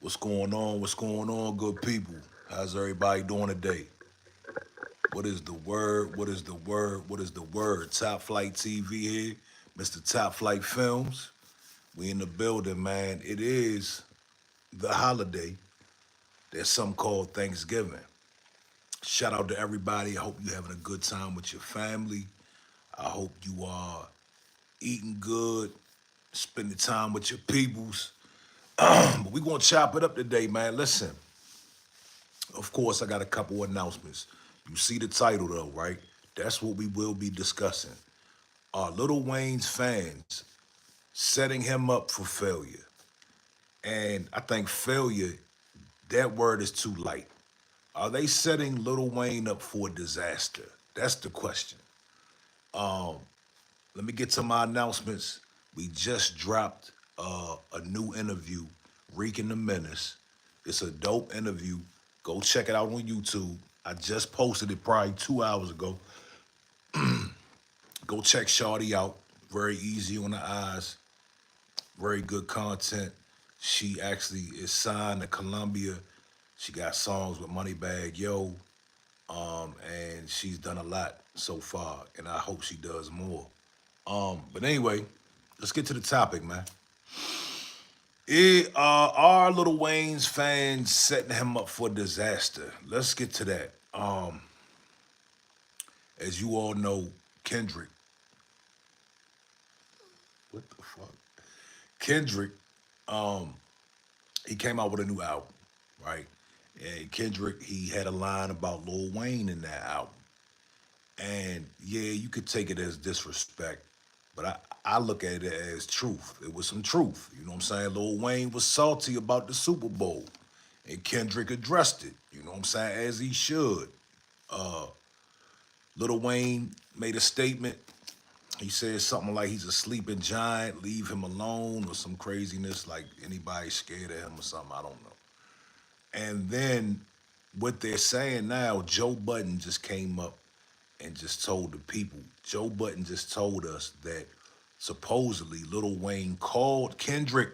What's going on? What's going on, good people? How's everybody doing today? What is the word? What is the word? What is the word? Top Flight TV here, Mr. Top Flight Films. We in the building, man. It is the holiday that some call Thanksgiving. Shout out to everybody. I hope you're having a good time with your family. I hope you are eating good, spending time with your peoples. But we gonna chop it up today, man. Listen, of course, I got a couple announcements. You see the title though, right? That's what we will be discussing. Are Lil Wayne's fans setting him up for failure? And I think failure, that word is too light. Are they setting Lil Wayne up for disaster? That's the question. Let me get to my announcements. We just dropped a new interview, Reek and the Menace. It's a dope interview. Go check it out on YouTube. I just posted it probably 2 hours ago. Go check Shawty out. Very easy on the eyes. Very good content. She actually is signed to Columbia. She got songs with Moneybag Yo. And she's done a lot so far, and I hope she does more. But anyway, let's get to the topic, man. Are Lil Wayne's fans setting him up for disaster? Let's get to that. As you all know, Kendrick. What the fuck? Kendrick, he came out with a new album, right? And Kendrick, he had a line about Lil Wayne in that album. And yeah, you could take it as disrespect, but I look at it as truth. It was some truth. You know what I'm saying? Lil Wayne was salty about the Super Bowl, and Kendrick addressed it. You know what I'm saying? As he should. Lil Wayne made a statement. He said something like he's a sleeping giant, leave him alone, or some craziness like anybody scared of him or something. I don't know. And then what they're saying now, Joe Budden just came up and just told the people. Joe Budden just told us that supposedly Lil Wayne called Kendrick.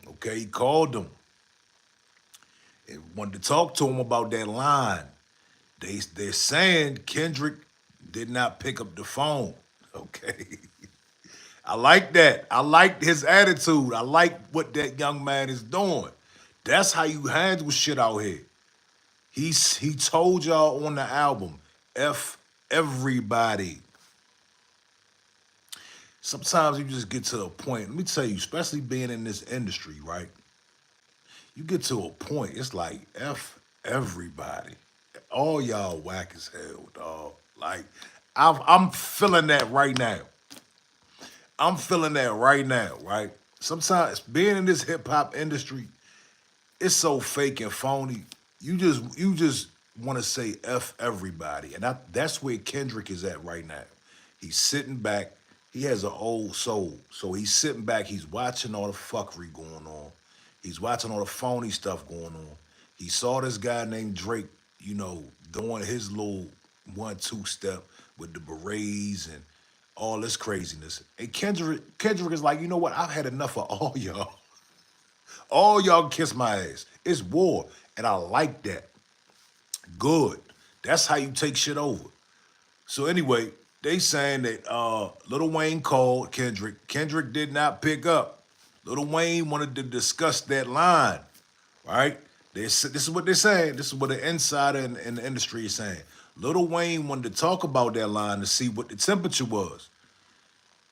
Okay, he called him and wanted to talk to him about that line. They're saying Kendrick did not pick up the phone. Okay. I like that. I like his attitude. I like what that young man is doing. That's how you handle shit out here. He told y'all on the album, F everybody. Sometimes you just get to a point. Let me tell you, especially being in this industry, right? You get to a point, it's like F everybody. All y'all whack as hell, dog. Like, I'm feeling that right now. I'm feeling that right now, right? Sometimes being in this hip hop industry, it's so fake and phony. You just want to say F everybody. And that's where Kendrick is at right now. He's sitting back. He has an old soul. So he's sitting back, he's watching all the fuckery going on. He's watching all the phony stuff going on. He saw this guy named Drake, doing his little 1-2 step with the berets and all this craziness. And Kendrick is like, you know what? I've had enough of all y'all. All y'all can kiss my ass. It's war. And I like that. Good. That's how you take shit over. So anyway, they saying that Lil Wayne called Kendrick. Kendrick did not pick up. Lil Wayne wanted to discuss that line, right? This is what they're saying. This is what the insider in the industry is saying. Lil Wayne wanted to talk about that line to see what the temperature was.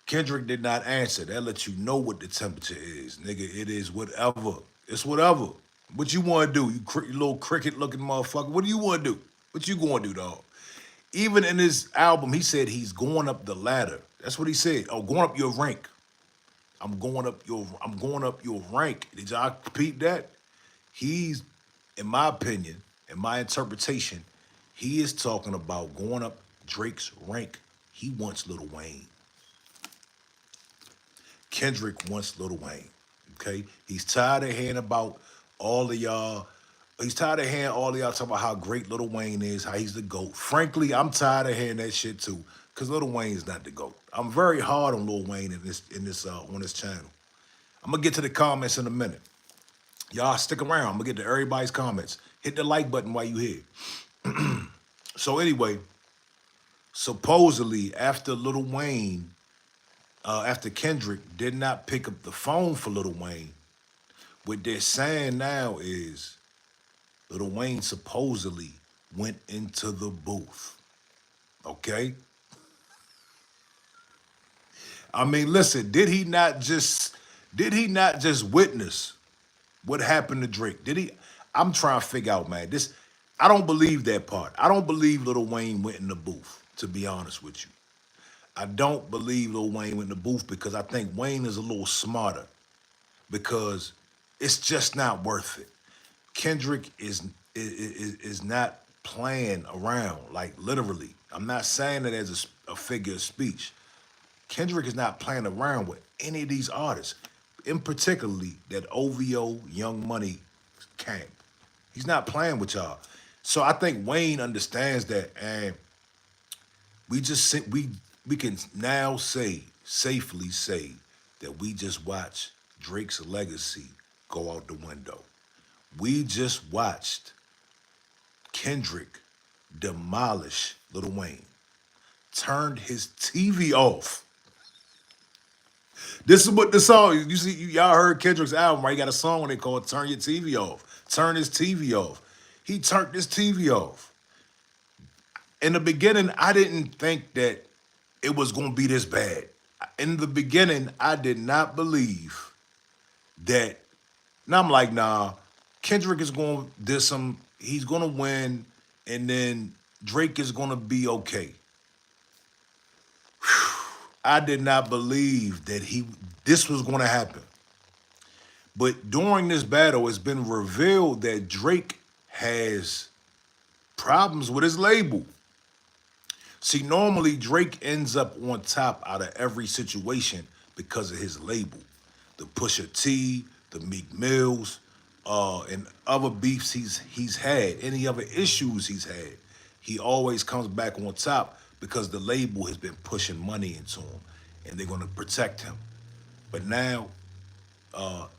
Kendrick did not answer. That lets you know what the temperature is, nigga. It is whatever. It's whatever. What you want to do? You little cricket-looking motherfucker. What do you want to do? What you going to do, dog? Even in his album, he said he's going up the ladder. That's what he said. Oh, going up your rank. I'm going up your rank. Did y'all peep that? He's, in my opinion, in my interpretation, he is talking about going up Drake's rank. He wants Lil Wayne. Kendrick wants Lil Wayne. Okay? He's tired of hearing about all of y'all. He's tired of hearing all of y'all talk about how great Lil Wayne is, how he's the GOAT. Frankly, I'm tired of hearing that shit too. Cause Lil Wayne is not the GOAT. I'm very hard on Lil Wayne in this on this channel. I'm gonna get to the comments in a minute. Y'all stick around. I'm gonna get to everybody's comments. Hit the like button while you here. So anyway, supposedly after Lil Wayne, after Kendrick did not pick up the phone for Lil Wayne, what they're saying now is Lil Wayne supposedly went into the booth. Okay? I mean, listen, did he not just witness what happened to Drake? Did he? I'm trying to figure out, man. This I don't believe that part. I don't believe Lil Wayne went in the booth, to be honest with you. I don't believe Lil Wayne went in the booth because I think Wayne is a little smarter because it's just not worth it. Kendrick is not playing around, like literally. I'm not saying it as a figure of speech. Kendrick is not playing around with any of these artists, in particularly that OVO Young Money camp. He's not playing with y'all. So I think Wayne understands that, and we can now safely say that we just watched Drake's legacy go out the window. We just watched Kendrick demolish Lil Wayne, turned his TV off. This is what the song is. You see, y'all heard Kendrick's album, right? He got a song when they call it "Turn Your TV Off." Turn his TV off. He turned his TV off. In the beginning, I didn't think that it was going to be this bad. In the beginning, I did not believe that. Now I'm like, nah, Kendrick is going to diss him. He's going to win, and then Drake is going to be okay. I did not believe that this was going to happen. But during this battle, it's been revealed that Drake has problems with his label. See, normally Drake ends up on top out of every situation because of his label. The Pusha T, the Meek Mills, and other beefs he's had, any other issues he's had. He always comes back on top because the label has been pushing money into him and they're gonna protect him. But now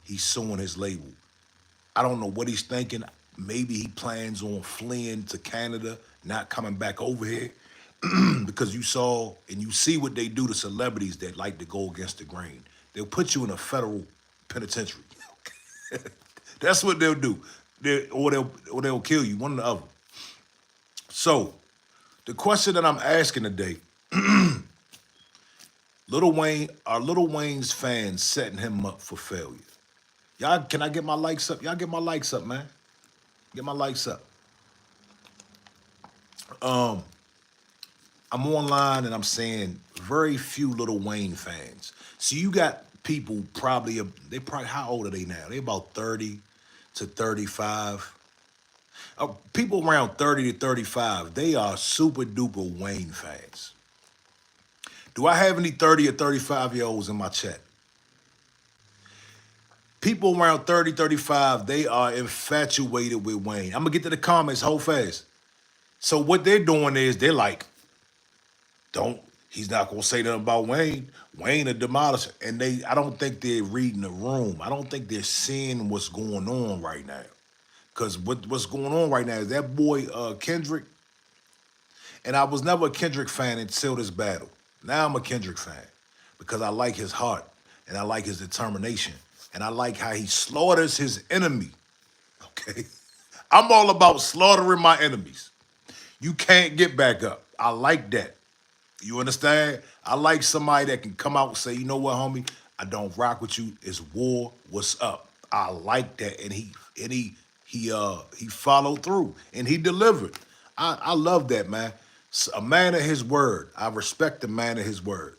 he's suing his label. I don't know what he's thinking. Maybe he plans on fleeing to Canada, not coming back over here. Because you saw and you see what they do to celebrities that like to go against the grain. They'll put you in a federal penitentiary. That's what they'll do. Or they'll kill you, one or the other. So the question that I'm asking today, Lil Wayne, are Lil Wayne's fans setting him up for failure? Y'all, can I get my likes up? Y'all get my likes up, man. Get my likes up. I'm online and I'm saying very few Lil Wayne fans. So you got people probably how old are they now? They about 30 to 35. People around 30 to 35, they are super duper Wayne fans. Do I have any 30 or 35-year-olds in my chat? People around 30, 35, they are infatuated with Wayne. I'm gonna get to the comments whole fast. So what they're doing is they're like, he's not gonna say nothing about Wayne. Wayne a demolisher. And I don't think they're reading the room. I don't think they're seeing what's going on right now. Because what's going on right now is that boy Kendrick, and I was never a Kendrick fan until this battle. Now I'm a Kendrick fan because I like his heart and I like his determination and I like how he slaughters his enemy. Okay? I'm all about slaughtering my enemies. You can't get back up. I like that. You understand? I like somebody that can come out and say, you know what, homie, I don't rock with you. It's war. What's up? I like that. And he followed through and he delivered. I love that, man. A man of his word. I respect the man of his word.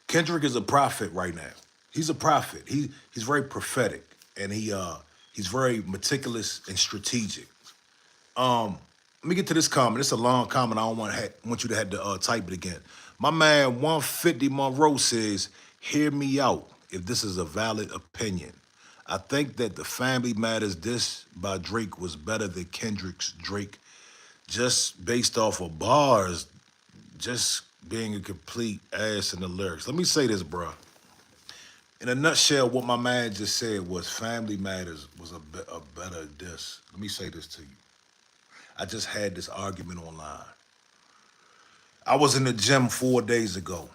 Kendrick is a prophet right now. He's a prophet. He's very prophetic and he's very meticulous and strategic. Let me get to this comment. It's a long comment. I don't want you to have to type it again. My man 150 Monroe says, hear me out if this is a valid opinion. I think that the Family Matters diss by Drake was better than Kendrick's Drake just based off of bars, just being a complete ass in the lyrics. Let me say this, bro. In a nutshell, what my man just said was Family Matters was a better diss. Let me say this to you. I just had this argument online. I was in the gym 4 days ago.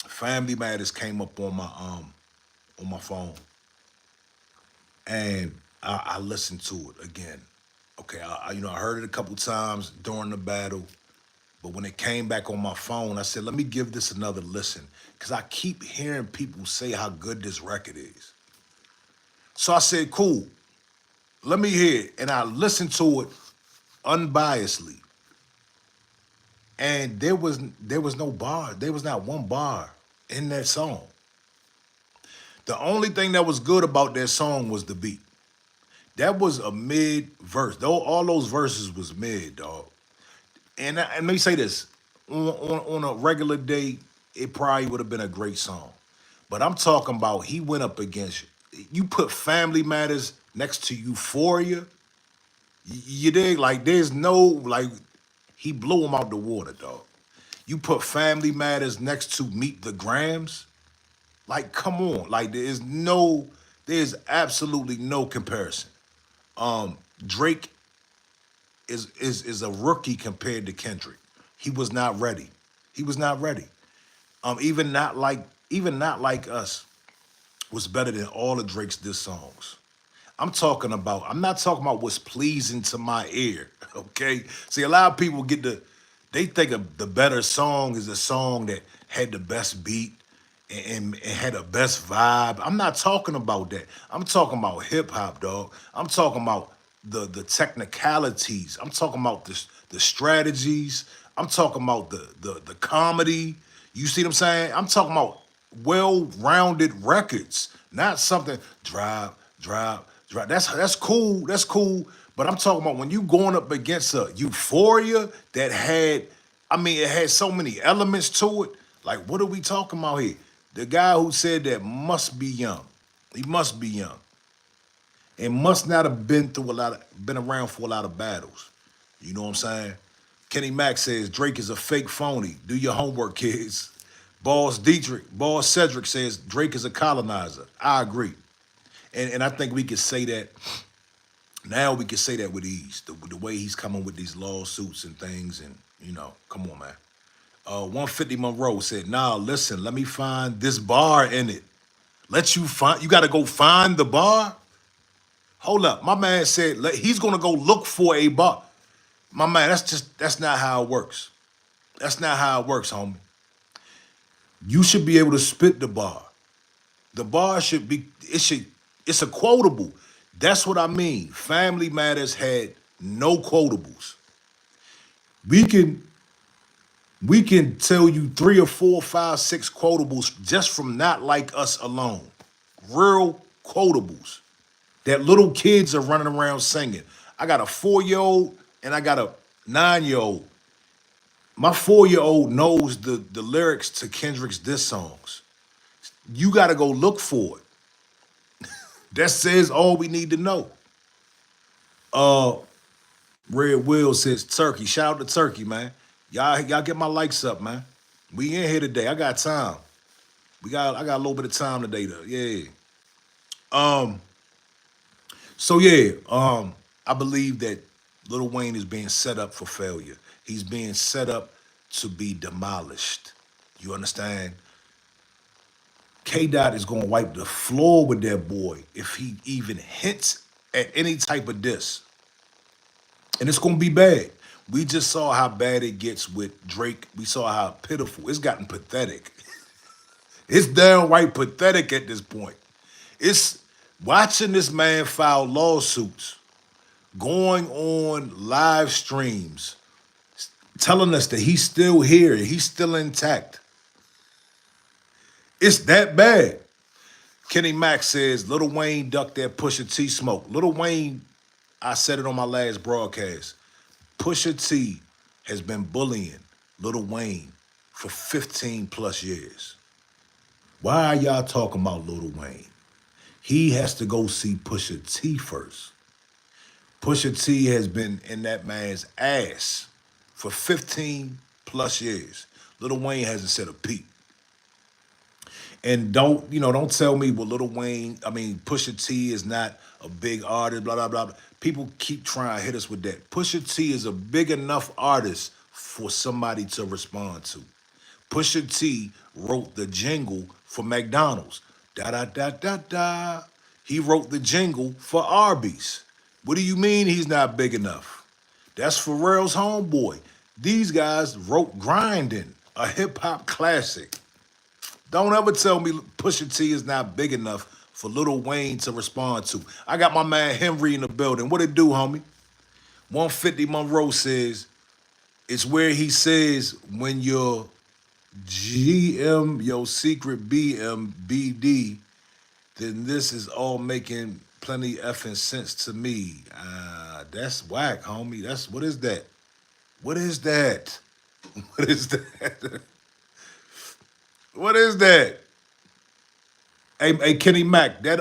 Family Matters came up on my phone, and I listened to it again. Okay, I heard it a couple times during the battle, but when it came back on my phone, I said, let me give this another listen, because I keep hearing people say how good this record is. So I said, cool, let me hear it, and I listened to it unbiasedly, and there was no bar, there was not one bar in that song. The only thing that was good about that song was the beat. That was a mid verse. Though all those verses was mid, dog. And let me say this: on a regular day, it probably would have been a great song. But I'm talking about he went up against you. Put Family Matters next to Euphoria. You dig? Like there's no like he blew him out the water, dog. You put Family Matters next to Meet the Grams. Like, come on. Like, there's absolutely no comparison. Drake is a rookie compared to Kendrick. He was not ready. He was not ready. Even not like us was better than all of Drake's diss songs. I'm not talking about what's pleasing to my ear. Okay. See, a lot of people they think of the better song is a song that had the best beat and had the best vibe. I'm not talking about that. I'm talking about hip hop, dog. I'm talking about the technicalities. I'm talking about the strategies. I'm talking about the comedy. You see what I'm saying? I'm talking about well-rounded records, not something drop. That's cool. That's cool. But I'm talking about when you going up against a Euphoria that it had so many elements to it. Like, what are we talking about here? The guy who said that must be young. He must be young. And must not have been around for a lot of battles. You know what I'm saying? Kenny Mack says Drake is a fake phony. Do your homework, kids. Boss Cedric says Drake is a colonizer. I agree. And I think we could say that now we can say that with ease. The way he's coming with these lawsuits and things, and come on, man. 150 Monroe said, nah, listen, let me find this bar in it. You gotta go find the bar? Hold up. My man said he's gonna go look for a bar. My man, that's not how it works. That's not how it works, homie. You should be able to spit the bar. The bar it's a quotable. That's what I mean. Family Matters had no quotables. We can tell you 3 or 4, 5, 6 quotables just from Not Like Us alone. Real quotables that little kids are running around singing. I got a 4-year-old and I got a 9-year-old. My 4-year-old knows the lyrics to Kendrick's diss songs. You got to go look for it. That says all we need to know. Red Will says Turkey. Shout out to Turkey, man. Y'all get my likes up, man. We in here today. I got time. I got a little bit of time today, though. Yeah. So yeah, I believe that Lil Wayne is being set up for failure. He's being set up to be demolished. You understand? K Dot is gonna wipe the floor with that boy if he even hints at any type of diss. And it's gonna be bad. We just saw how bad it gets with Drake. We saw how pitiful. It's gotten pathetic. It's downright pathetic at this point. It's watching this man file lawsuits, going on live streams, telling us that he's still here, he's still intact. It's that bad. Kenny Mack says, Lil Wayne ducked that Pusha T smoke. Lil Wayne, I said it on my last broadcast, Pusha T has been bullying Lil Wayne for 15 plus years. Why are y'all talking about Lil Wayne? He has to go see Pusha T first. Pusha T has been in that man's ass for 15 plus years. Lil Wayne hasn't said a peep. And don't tell me what Lil Wayne, I mean, Pusha T is not a big artist, blah, blah, blah. People keep trying to hit us with that. Pusha T is a big enough artist for somebody to respond to. Pusha T wrote the jingle for McDonald's. Da da da da da. He wrote the jingle for Arby's. What do you mean he's not big enough? That's Pharrell's homeboy. These guys wrote Grindin', a hip hop classic. Don't ever tell me Pusha T is not big enough for Lil Wayne to respond to. I got my man Henry in the building. What it do, homie? 150 Monroe says, it's where he says when your GM, your secret BMBD, then this is all making plenty effing sense to me. That's whack, homie. What is that? What is that? What is that? What is that? Hey, Kenny Mac, that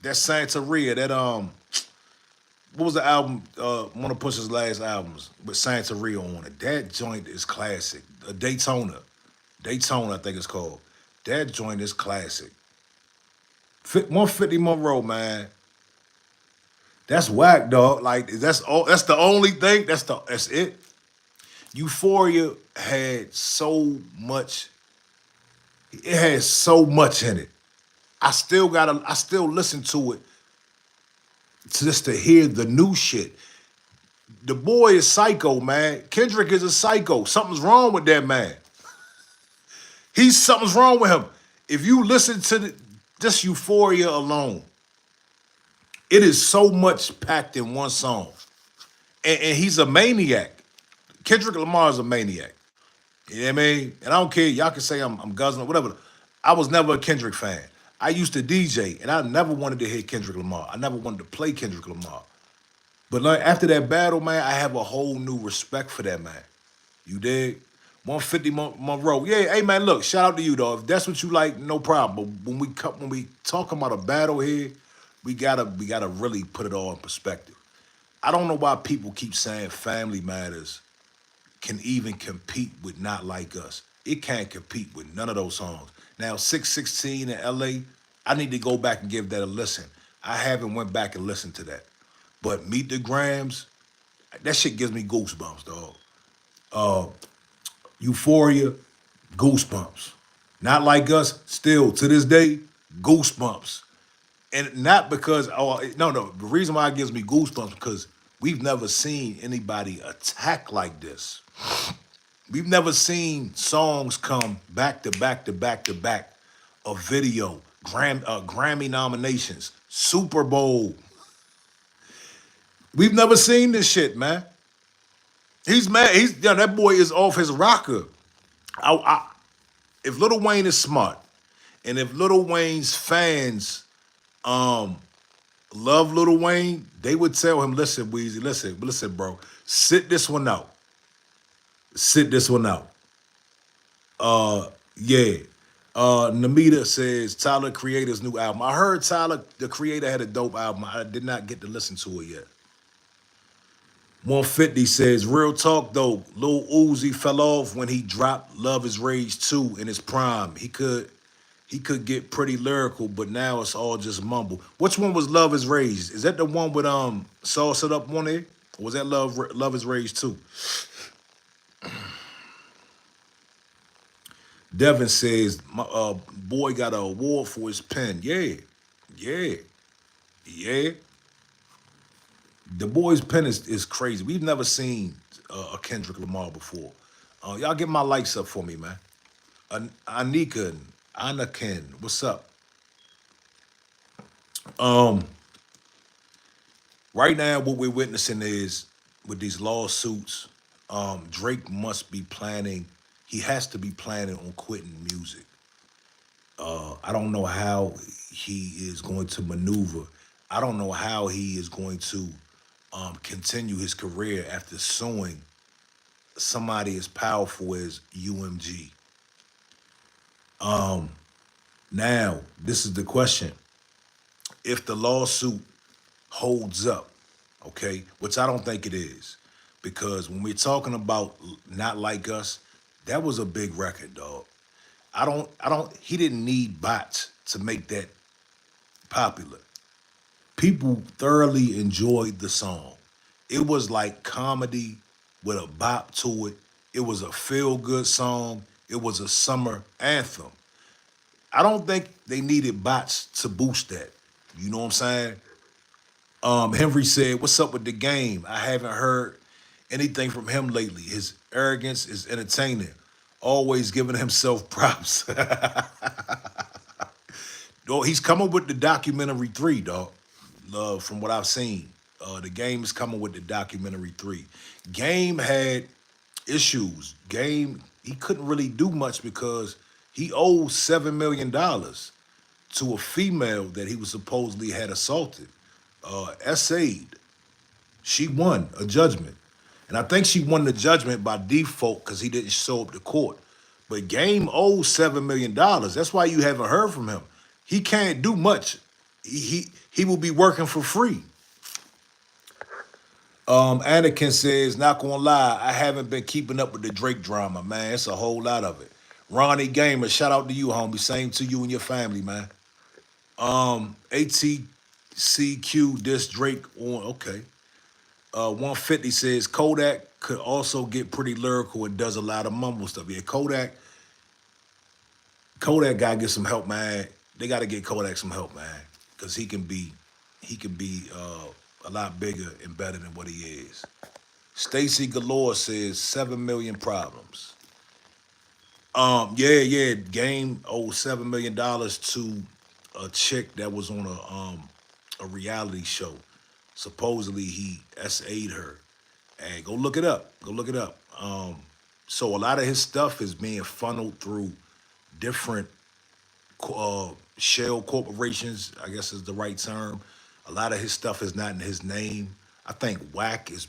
Santeria, what was the album? One of Push's last albums with Santeria on it. That joint is classic. Daytona, I think it's called. That joint is classic. 150 Monroe, man. That's whack, dog. Like that's all. That's the only thing. That's it. Euphoria had so much. It has so much in it. I still listen to it just to hear the new shit. The boy is psycho, man. Kendrick is a psycho. Something's wrong with that man. Something's wrong with him. If you listen to just Euphoria alone, it is so much packed in one song. And he's a maniac. Kendrick Lamar is a maniac. You know what I mean? And I don't care. Y'all can say I'm guzzling, whatever. I was never a Kendrick fan. I used to DJ, and I never wanted to hear Kendrick Lamar. I never wanted to play Kendrick Lamar. But like after that battle, man, I have a whole new respect for that man. You dig? 150 Monroe. Yeah, hey man, look, shout out to you, dog. If that's what you like, no problem. But when we talk about a battle here, we gotta really put it all in perspective. I don't know why people keep saying Family Matters can even compete with Not Like Us. It can't compete with none of those songs. Now, 616 in LA, I need to go back and give that a listen. I haven't went back and listened to that. But Meet the Grams, that shit gives me goosebumps, dog. Euphoria, goosebumps. Not Like Us, still to this day, goosebumps. And not because, no. The reason why it gives me goosebumps because we've never seen anybody attack like this. We've never seen songs come back to back to back to back. A video, Grammy nominations, Super Bowl. We've never seen this shit, man. He's mad. That boy is off his rocker. If Lil Wayne is smart, and if Lil Wayne's fans love Lil Wayne, they would tell him, listen, Weezy, listen, bro, sit this one out. Sit this one out. Yeah. Namita says Tyler Creator's new album. I heard Tyler, the Creator, had a dope album. I did not get to listen to it yet. 150 says, real talk though, Lil Uzi fell off when he dropped Love Is Rage 2 in his prime. He could get pretty lyrical, but now it's all just mumble. Which one was Love Is Rage? Is that the one with Sauce It Up on it? Or was that Love Is Rage 2? Devin says, my boy got an award for his pen. Yeah. The boy's pen is crazy. We've never seen a Kendrick Lamar before. Y'all get my likes up for me, man. Anika, Anakin, what's up? Right now, what we're witnessing is with these lawsuits, Drake must be planning. He has to be planning on quitting music. I don't know how he is going to maneuver. I don't know how he is going to continue his career after suing somebody as powerful as UMG. Now, this is the question. If the lawsuit holds up, okay, which I don't think it is, because when we're talking about Not Like Us, that was a big record, dog. He didn't need bots to make that popular. People thoroughly enjoyed the song. It was like comedy with a bop to it. It was a feel good song. It was a summer anthem. I don't think they needed bots to boost that. You know what I'm saying? Henry said, "What's up with the game? I haven't heard anything from him lately. His arrogance is entertaining. Always giving himself props." Dog, he's coming with the documentary 3, dog. From what I've seen, the game is coming with the documentary 3. Game had issues. Game, he couldn't really do much because he owed $7 million to a female that he was supposedly had assaulted. Essayed. She won a judgment. And I think she won the judgment by default because he didn't show up to court. But Game owes $7 million. That's why you haven't heard from him. He can't do much. He will be working for free. Anakin says, "Not gonna lie, I haven't been keeping up with the Drake drama, man. It's a whole lot of it." Ronnie Gamer, shout out to you, homie. Same to you and your family, man. ATCQ diss Drake on, okay. 150 says Kodak could also get pretty lyrical and does a lot of mumble stuff. Yeah, Kodak gotta get some help, man. They gotta get Kodak some help, man, because he can be a lot bigger and better than what he is. Stacy Galore says 7 million problems. Yeah. Game owed $7 million to a chick that was on a reality show. Supposedly he SA'd her. And go look it up. Go look it up. So a lot of his stuff is being funneled through different shell corporations, I guess is the right term. A lot of his stuff is not in his name. I think Wack is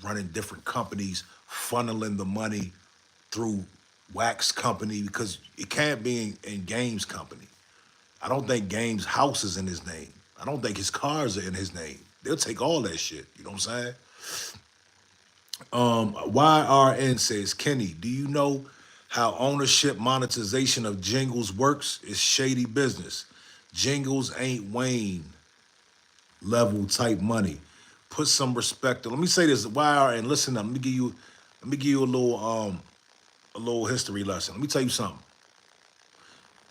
running different companies, funneling the money through Wack's company because it can't be in Game's company. I don't think Game's house is in his name. I don't think his cars are in his name. They'll take all that shit. You know what I'm saying? YRN says, "Kenny, do you know how ownership monetization of jingles works? It's shady business. Jingles ain't Wayne level type money. Put some respect on." Let me say this, YRN, listen up. Let me give you a little history lesson. Let me tell you something.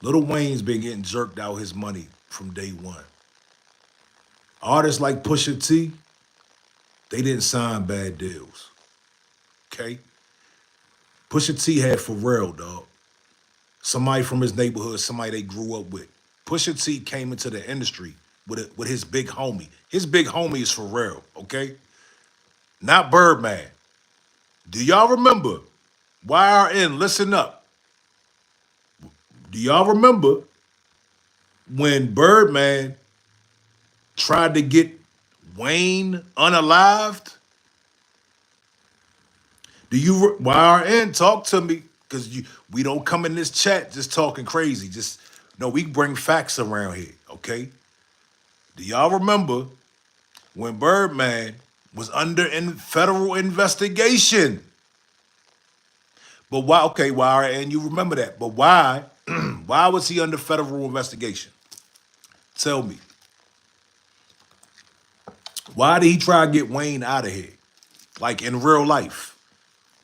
Lil Wayne's been getting jerked out his money from day one. Artists like Pusha T, they didn't sign bad deals. Okay? Pusha T had Pharrell, dog. Somebody from his neighborhood, somebody they grew up with. Pusha T came into the industry with his big homie. His big homie is Pharrell, okay? Not Birdman. Do y'all remember? YRN, listen up. Do y'all remember when Birdman tried to get Wayne unalived? Do you, YRN, talk to me? Because we don't come in this chat just talking crazy. No, we bring facts around here, okay? Do y'all remember when Birdman was under federal investigation? But why, okay, YRN, you remember that. But why, why was he under federal investigation? Tell me. Why did he try to get Wayne out of here? Like in real life.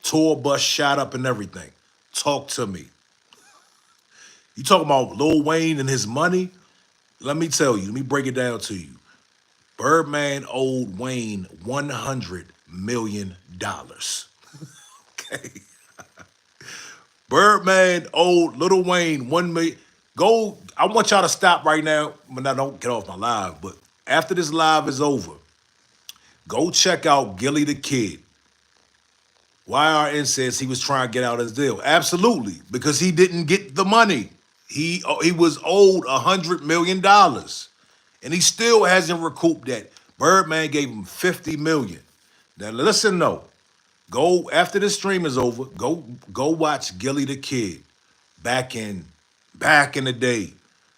Tour bus shot up and everything. Talk to me. You talking about Lil Wayne and his money? Let me tell you. Let me break it down to you. Birdman owed Wayne $100 million. Okay. Birdman owed Lil Wayne $1 million. Go, I want y'all to stop right now. But I don't get off my live. But after this live is over, go check out Gilly the Kid. YRN says he was trying to get out his deal. Absolutely, because he didn't get the money. He was owed $100 million. And he still hasn't recouped that. Birdman gave him $50 million. Now listen though. Go after the stream is over, go watch Gilly the Kid back in the day.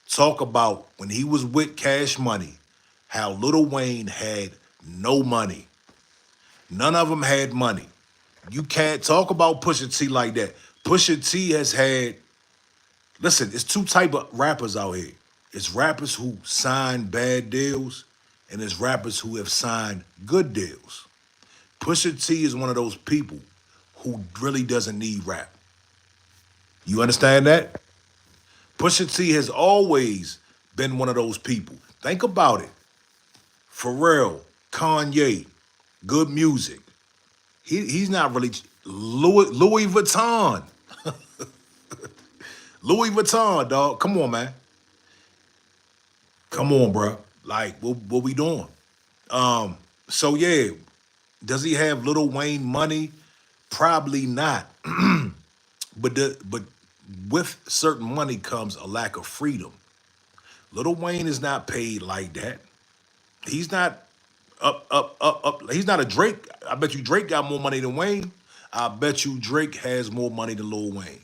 Talk about when he was with Cash Money, how Lil Wayne had no money. None of them had money. You can't talk about Pusha T like that. Pusha T has had Listen, it's two type of rappers out here. It's rappers who sign bad deals, and it's rappers who have signed good deals. Pusha T is one of those people who really doesn't need rap. You understand that? Pusha T has always been one of those people. Think about it. Pharrell, Kanye, good music. He's not really Louis Vuitton. Louis Vuitton, dog. Come on, man. Come on, bro. Like, what we doing? So yeah, does he have Lil Wayne money? Probably not. But with certain money comes a lack of freedom. Lil Wayne is not paid like that. He's not up. He's not a Drake. I bet you Drake got more money than Wayne. I bet you Drake has more money than Lil Wayne.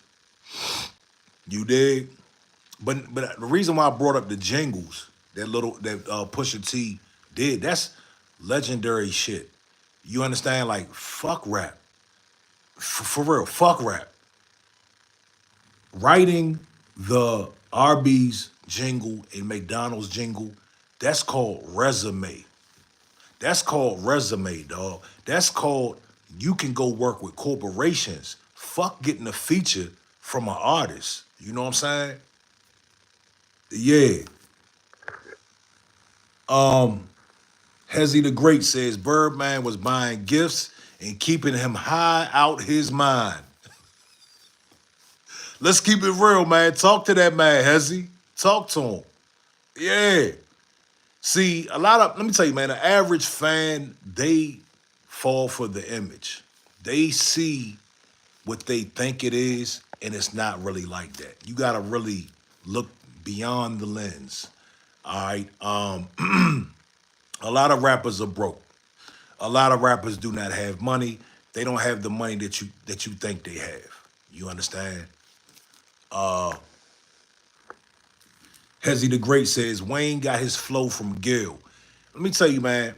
You dig? But the reason why I brought up the jingles that Pusha T did, that's legendary shit. You understand? Like fuck rap, for real. Fuck rap. Writing the Arby's jingle and McDonald's jingle, that's called resume. That's called resume, dog. That's called you can go work with corporations. Fuck getting a feature from an artist. You know what I'm saying? Yeah. Hezzy the Great says Birdman was buying gifts and keeping him high out his mind. Let's keep it real, man. Talk to that man, Hezzy. Talk to him. Yeah. See, let me tell you, man, the average fan, they fall for the image. They see what they think it is, and it's not really like that. You gotta really look beyond the lens. All right. A lot of rappers are broke. A lot of rappers do not have money. They don't have the money that you think they have. You understand? Hezzy the Great says Wayne got his flow from Gil. Let me tell you, man.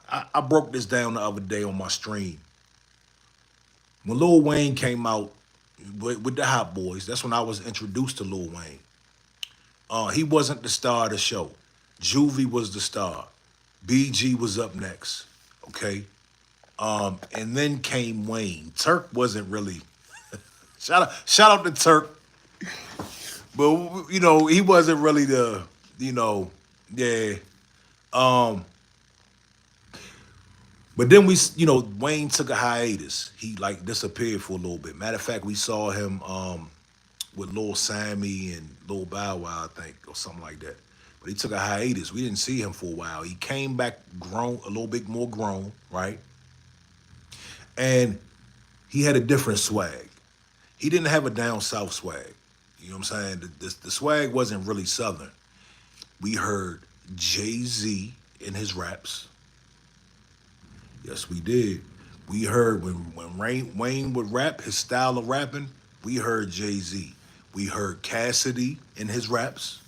I broke this down the other day on my stream. When Lil Wayne came out with the Hot Boys, that's when I was introduced to Lil Wayne. He wasn't the star of the show. Juvie was the star. BG was up next. Okay. And then came Wayne. Turk wasn't really. Shout out to Turk. But you know, he wasn't really the, yeah. But then Wayne took a hiatus. He like disappeared for a little bit. Matter of fact, we saw him with Lil Sammy and Lil Bow Wow, I think, or something like that. But he took a hiatus. We didn't see him for a while. He came back grown, a little bit more grown, right? And he had a different swag. He didn't have a down south swag. You know what I'm saying? The swag wasn't really Southern. We heard Jay-Z in his raps. Yes, we did. We heard when Wayne would rap, his style of rapping, we heard Jay-Z. We heard Cassidy in his raps.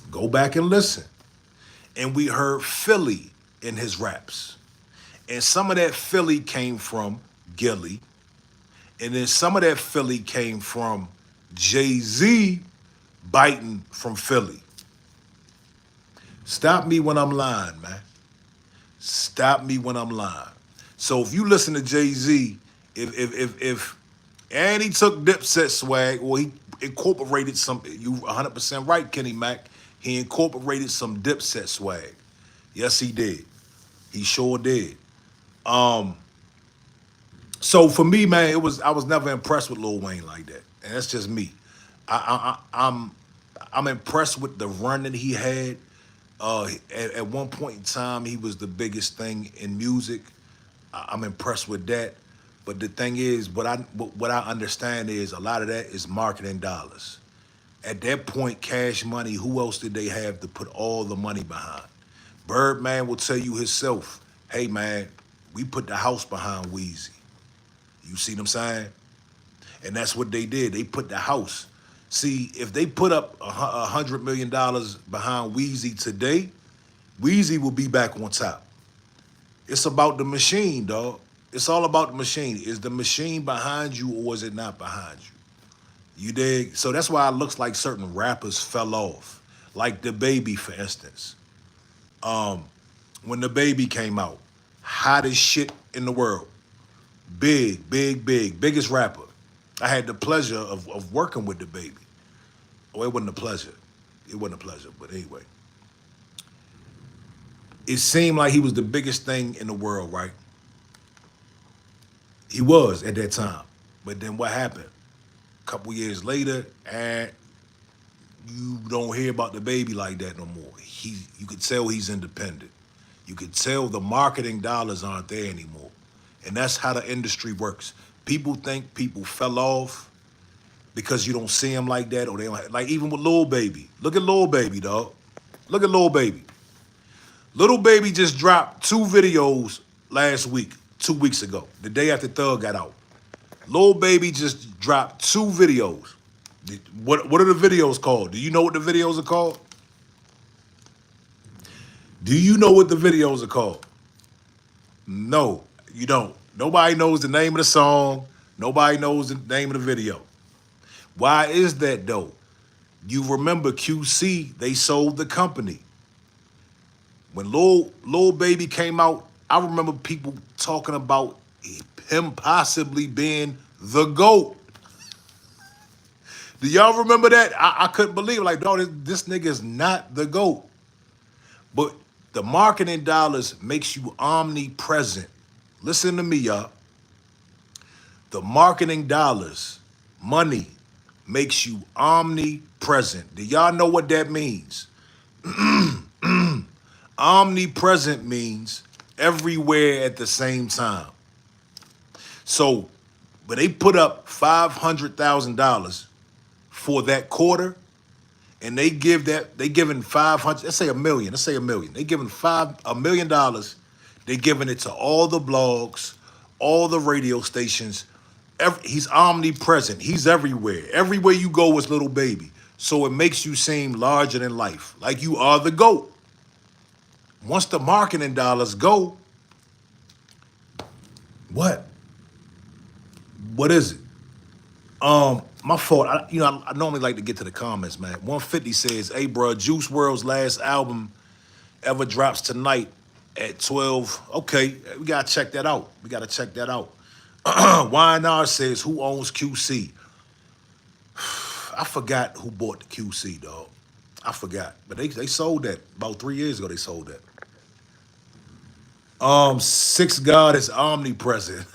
Go back and listen. And we heard Philly in his raps. And some of that Philly came from Gilly. And then some of that Philly came from Jay-Z biting from Philly. Stop me when I'm lying, man. Stop me when I'm lying. So if you listen to Jay-Z, if and he took Dipset swag, or he incorporated some, you 100% right, Kenny Mac. He incorporated some Dipset swag. Yes, he did. He sure did. So for me, man, I was never impressed with Lil Wayne like that, and that's just me. I'm impressed with the run that he had. At one point in time, he was the biggest thing in music. I'm impressed with that. But the thing is, what I understand is a lot of that is marketing dollars. At that point, Cash Money, who else did they have to put all the money behind? Birdman will tell you himself, hey man, we put the house behind Weezy. You see what I'm saying? And that's what they did. They put the house. See, if they put up $100 million behind Weezy today, Weezy will be back on top. It's about the machine, dog. It's all about the machine. Is the machine behind you or is it not behind you? You dig? So that's why it looks like certain rappers fell off. Like the baby, for instance. When the baby came out, hottest shit in the world. Big, big, big, biggest rapper. I had the pleasure of working with the baby. Oh, it wasn't a pleasure. It wasn't a pleasure, but anyway. It seemed like he was the biggest thing in the world, right? He was at that time. But then what happened? A couple years later, and you don't hear about the baby like that no more. You could tell he's independent. You could tell the marketing dollars aren't there anymore. And that's how the industry works. People think people fell off because you don't see them like that, or they don't like even with Lil Baby. Look at Lil Baby, dog. Look at Lil Baby. Little Baby just dropped 2 videos last week, 2 weeks ago, the day after Thug got out. Lil Baby just dropped 2 videos. What are the videos called? Do you know what the videos are called? Do you know what the videos are called? No, you don't. Nobody knows the name of the song. Nobody knows the name of the video. Why is that though? You remember QC, they sold the company. When Lil Baby came out, I remember people talking about him possibly being the GOAT. Do y'all remember that? I couldn't believe it. Like, no, this nigga is not the GOAT. But the marketing dollars makes you omnipresent. Listen to me, y'all. The marketing dollars, money, makes you omnipresent. Do y'all know what that means? Omnipresent means everywhere at the same time. So, when they put up $500,000 for that quarter, and they giving 500, let's say a million, they giving $1 million, they giving it to all the blogs, all the radio stations. He's omnipresent. He's everywhere. Everywhere you go is Little Baby. So it makes you seem larger than life, like you are the GOAT. Once the marketing dollars go, what? What is it? My fault. I normally like to get to the comments, man. 150 says, "Hey, bro, Juice WRLD's last album ever drops tonight at 12. Okay, we gotta check that out. YNR says, "Who owns QC?" I forgot who bought the QC, dog. I forgot, but they sold that about 3 years ago. They sold that. Six God is omnipresent.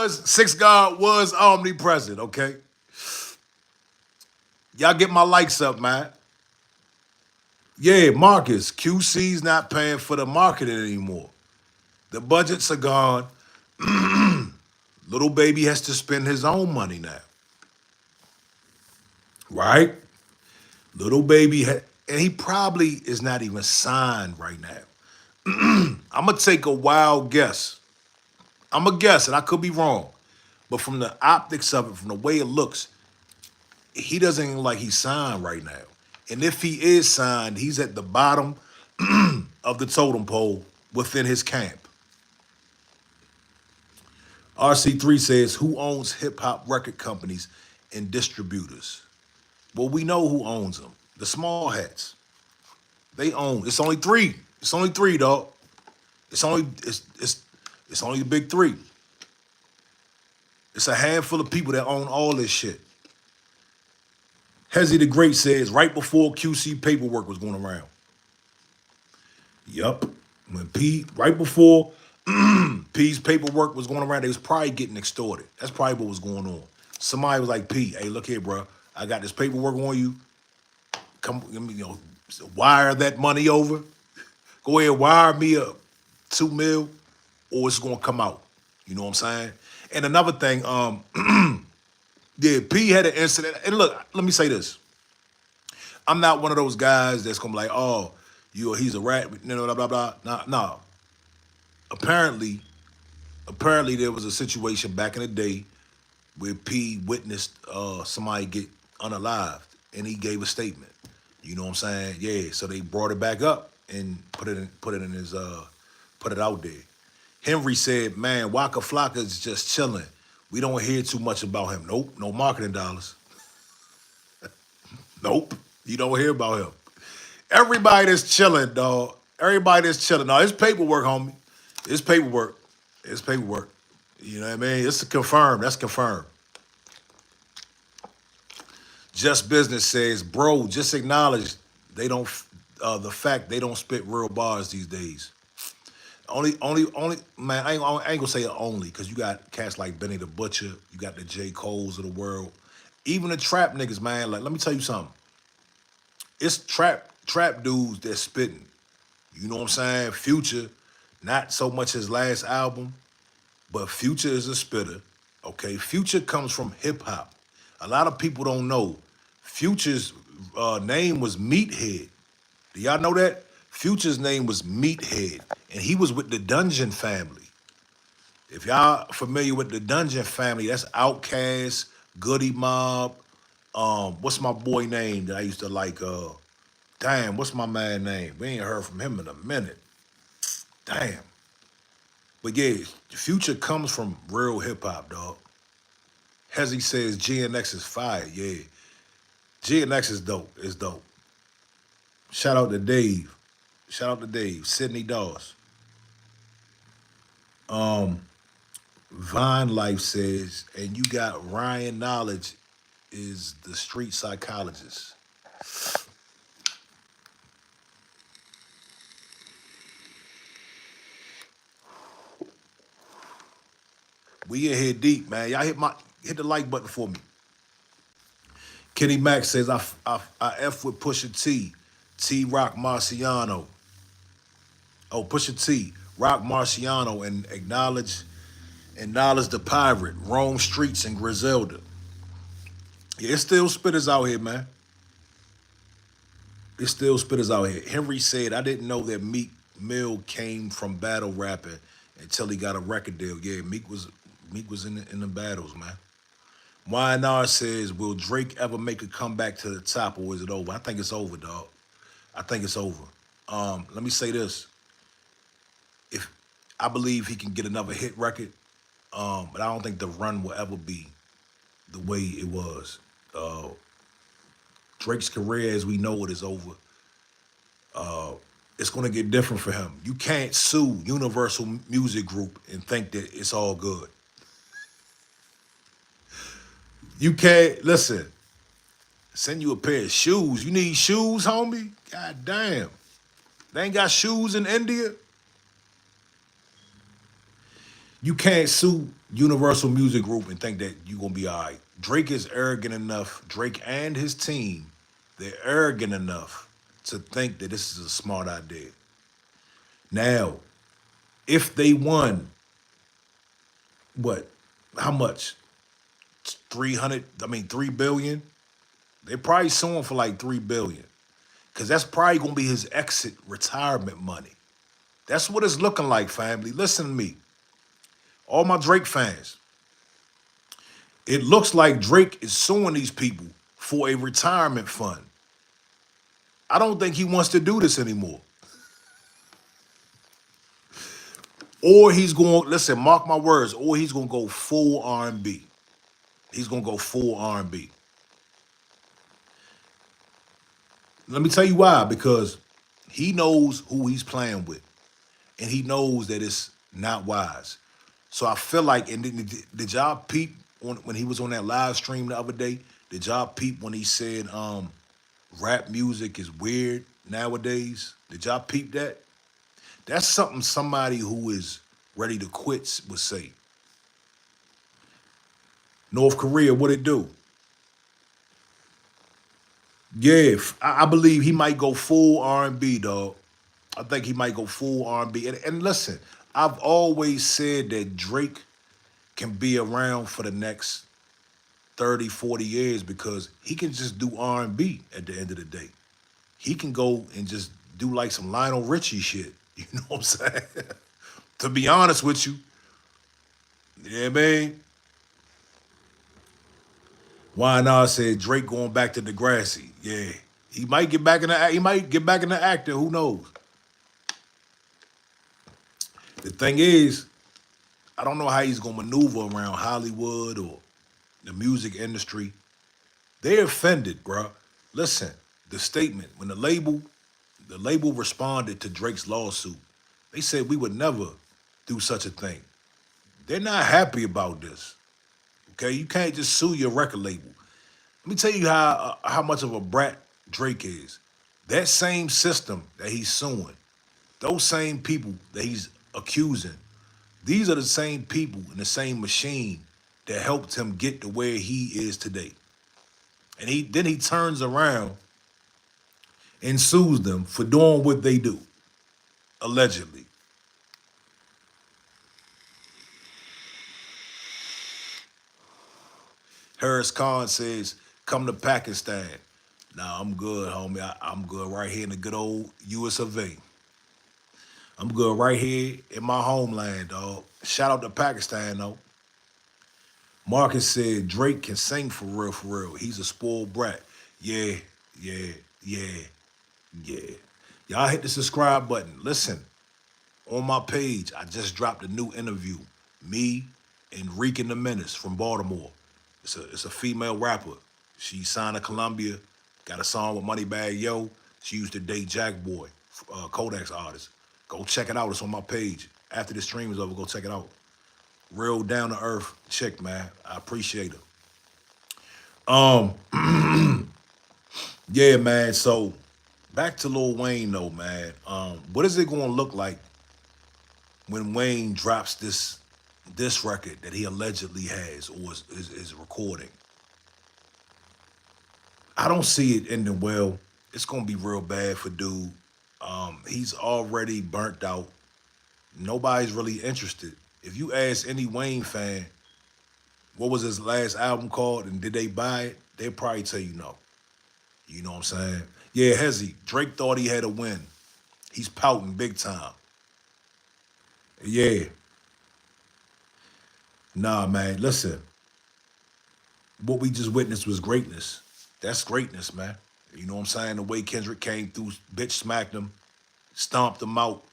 Six God was omnipresent, okay? Y'all get my likes up, man. Yeah, Marcus, QC's not paying for the marketing anymore. The budgets are gone. Little Baby has to spend his own money now, right? Little Baby, and he probably is not even signed right now. I'm going to take a wild guess. I'm going to guess, and I could be wrong. But from the optics of it, from the way it looks, he doesn't even like he's signed right now. And if he is signed, he's at the bottom of the totem pole within his camp. RC3 says, "Who owns hip-hop record companies and distributors?" Well, we know who owns them. The small hats. They own. It's only three. It's only three, dog. It's only the big three. It's a handful of people that own all this shit. Hezzy the Great says, right before QC paperwork was going around. Yup. Right before P's paperwork was going around, they was probably getting extorted. That's probably what was going on. Somebody was like, "P, hey, look here, bro. I got this paperwork on you. Come, wire that money over. Go ahead, wire me up 2 mil, or it's gonna come out." You know what I'm saying? And another thing, yeah, P had an incident. And look, let me say this. I'm not one of those guys that's gonna be like, "Oh, he's a rat," blah, blah, blah. Nah. Apparently there was a situation back in the day where P witnessed somebody get unalived, and he gave a statement. You know what I'm saying? Yeah. So they brought it back up and put it out there. Henry said, "Man, Waka Flocka is just chilling We don't hear too much about him. Nope, no marketing dollars. Nope, you don't hear about him. Everybody that's chilling, dog. Everybody that's chilling. No, it's paperwork, homie. It's paperwork. It's paperwork. You know what I mean? It's confirmed. That's confirmed. Just Business says, bro, just acknowledge they don't. The fact they don't spit real bars these days. Only, man. I ain't gonna say only because you got cats like Benny the Butcher. You got the J. Coles of the world. Even the trap niggas, man. Like, let me tell you something. It's trap dudes that's spitting. You know what I'm saying? Future, not so much his last album, but Future is a spitter. Okay, Future comes from hip hop. A lot of people don't know. Future's name was Meathead. Do y'all know that? Future's name was Meathead, and he was with the Dungeon family. If y'all familiar with the Dungeon family, that's Outkast, Goody Mob. What's my boy name that I used to like? Damn, what's my man name? We ain't heard from him in a minute. Damn. But yeah, Future comes from real hip hop, dog. Hezzy says GNX is fire. Yeah. GNX is dope. It's dope. Shout out to Dave. Shout out to Dave. Sydney Dawes. Vine Life says, and you got Ryan Knowledge is the street psychologist. We in here deep, man. Y'all hit the like button for me. Kenny Mack says I F with Pusha T, T Rock Marciano. Oh, Pusha T, Rock Marciano, and acknowledge the pirate, Rome Streets, and Griselda. Yeah, it's still spitters out here, man. It's still spitters out here. Henry said, I didn't know that Meek Mill came from battle rapping until he got a record deal. Yeah, Meek was in the battles, man. YNR says, will Drake ever make a comeback to the top, or is it over? I think it's over, dog. I think it's over. Let me say this. If I believe he can get another hit record, but I don't think the run will ever be the way it was. Drake's career, as we know it, is over. It's going to get different for him. You can't sue Universal Music Group and think that it's all good. You can't, listen, send you a pair of shoes. You need shoes, homie? God damn. They ain't got shoes in India? You can't sue Universal Music Group and think that you're going to be all right. Drake is arrogant enough, Drake and his team, they're arrogant enough to think that this is a smart idea. Now, if they won, what, how much? 3 billion? They probably suing for like 3 billion. Because that's probably going to be his exit retirement money. That's what it's looking like, family. Listen to me. All my Drake fans. It looks like Drake is suing these people for a retirement fund. I don't think he wants to do this anymore. Or he's going, listen, mark my words, or he's going to go full R&B. He's going to go full R&B. Let me tell you why, because he knows who he's playing with, and he knows that it's not wise. So I feel like, and did y'all peep when he was on that live stream the other day? Did y'all peep when he said rap music is weird nowadays? Did y'all peep that? That's something somebody who is ready to quit would say. North Korea, what it do? Yeah, I believe he might go full R&B, dog. I think he might go full R&B. And listen, I've always said that Drake can be around for the next 30, 40 years because he can just do R&B at the end of the day. He can go and just do like some Lionel Richie shit. You know what I'm saying? To be honest with you. Yeah, man. YNR said Drake going back to Degrassi. Yeah. He might get back in the acting. Who knows? The thing is, I don't know how he's gonna maneuver around Hollywood or the music industry. They're offended, bruh. Listen, the statement when the label responded to Drake's lawsuit, they said we would never do such a thing. They're not happy about this. Okay, you can't just sue your record label. Let me tell you how much of a brat Drake is. That same system that he's suing, those same people that he's accusing, these are the same people in the same machine that helped him get to where he is today. And he turns around and sues them for doing what they do, allegedly. Harris Khan says, come to Pakistan. Nah, I'm good, homie. I'm good right here in the good old US of A. I'm good right here in my homeland, dog. Shout out to Pakistan, though. Marcus said Drake can sing for real, for real. He's a spoiled brat. Yeah, yeah, yeah, yeah. Y'all hit the subscribe button. Listen, on my page, I just dropped a new interview. Me and Reekin the Menace from Baltimore. It's a female rapper. She signed to Columbia, got a song with Moneybagg Yo. She used to date Jack Boy, Kodak's artist. Go check it out. It's on my page. After the stream is over, go check it out. Real down to earth chick, man. I appreciate her. Um, yeah, man. So back to Lil Wayne though, man. What is it gonna look like when Wayne drops this record that he allegedly has or is recording? I don't see it ending well. It's gonna be real bad for dude. He's already burnt out. Nobody's really interested. If you ask any Wayne fan what was his last album called and did they buy it, they'll probably tell you no. You know what I'm saying? Yeah, Hezzy, Drake thought he had a win. He's pouting big time. Yeah. Nah, man, listen. What we just witnessed was greatness. That's greatness, man. You know what I'm saying? The way Kendrick came through, bitch smacked him, stomped him out.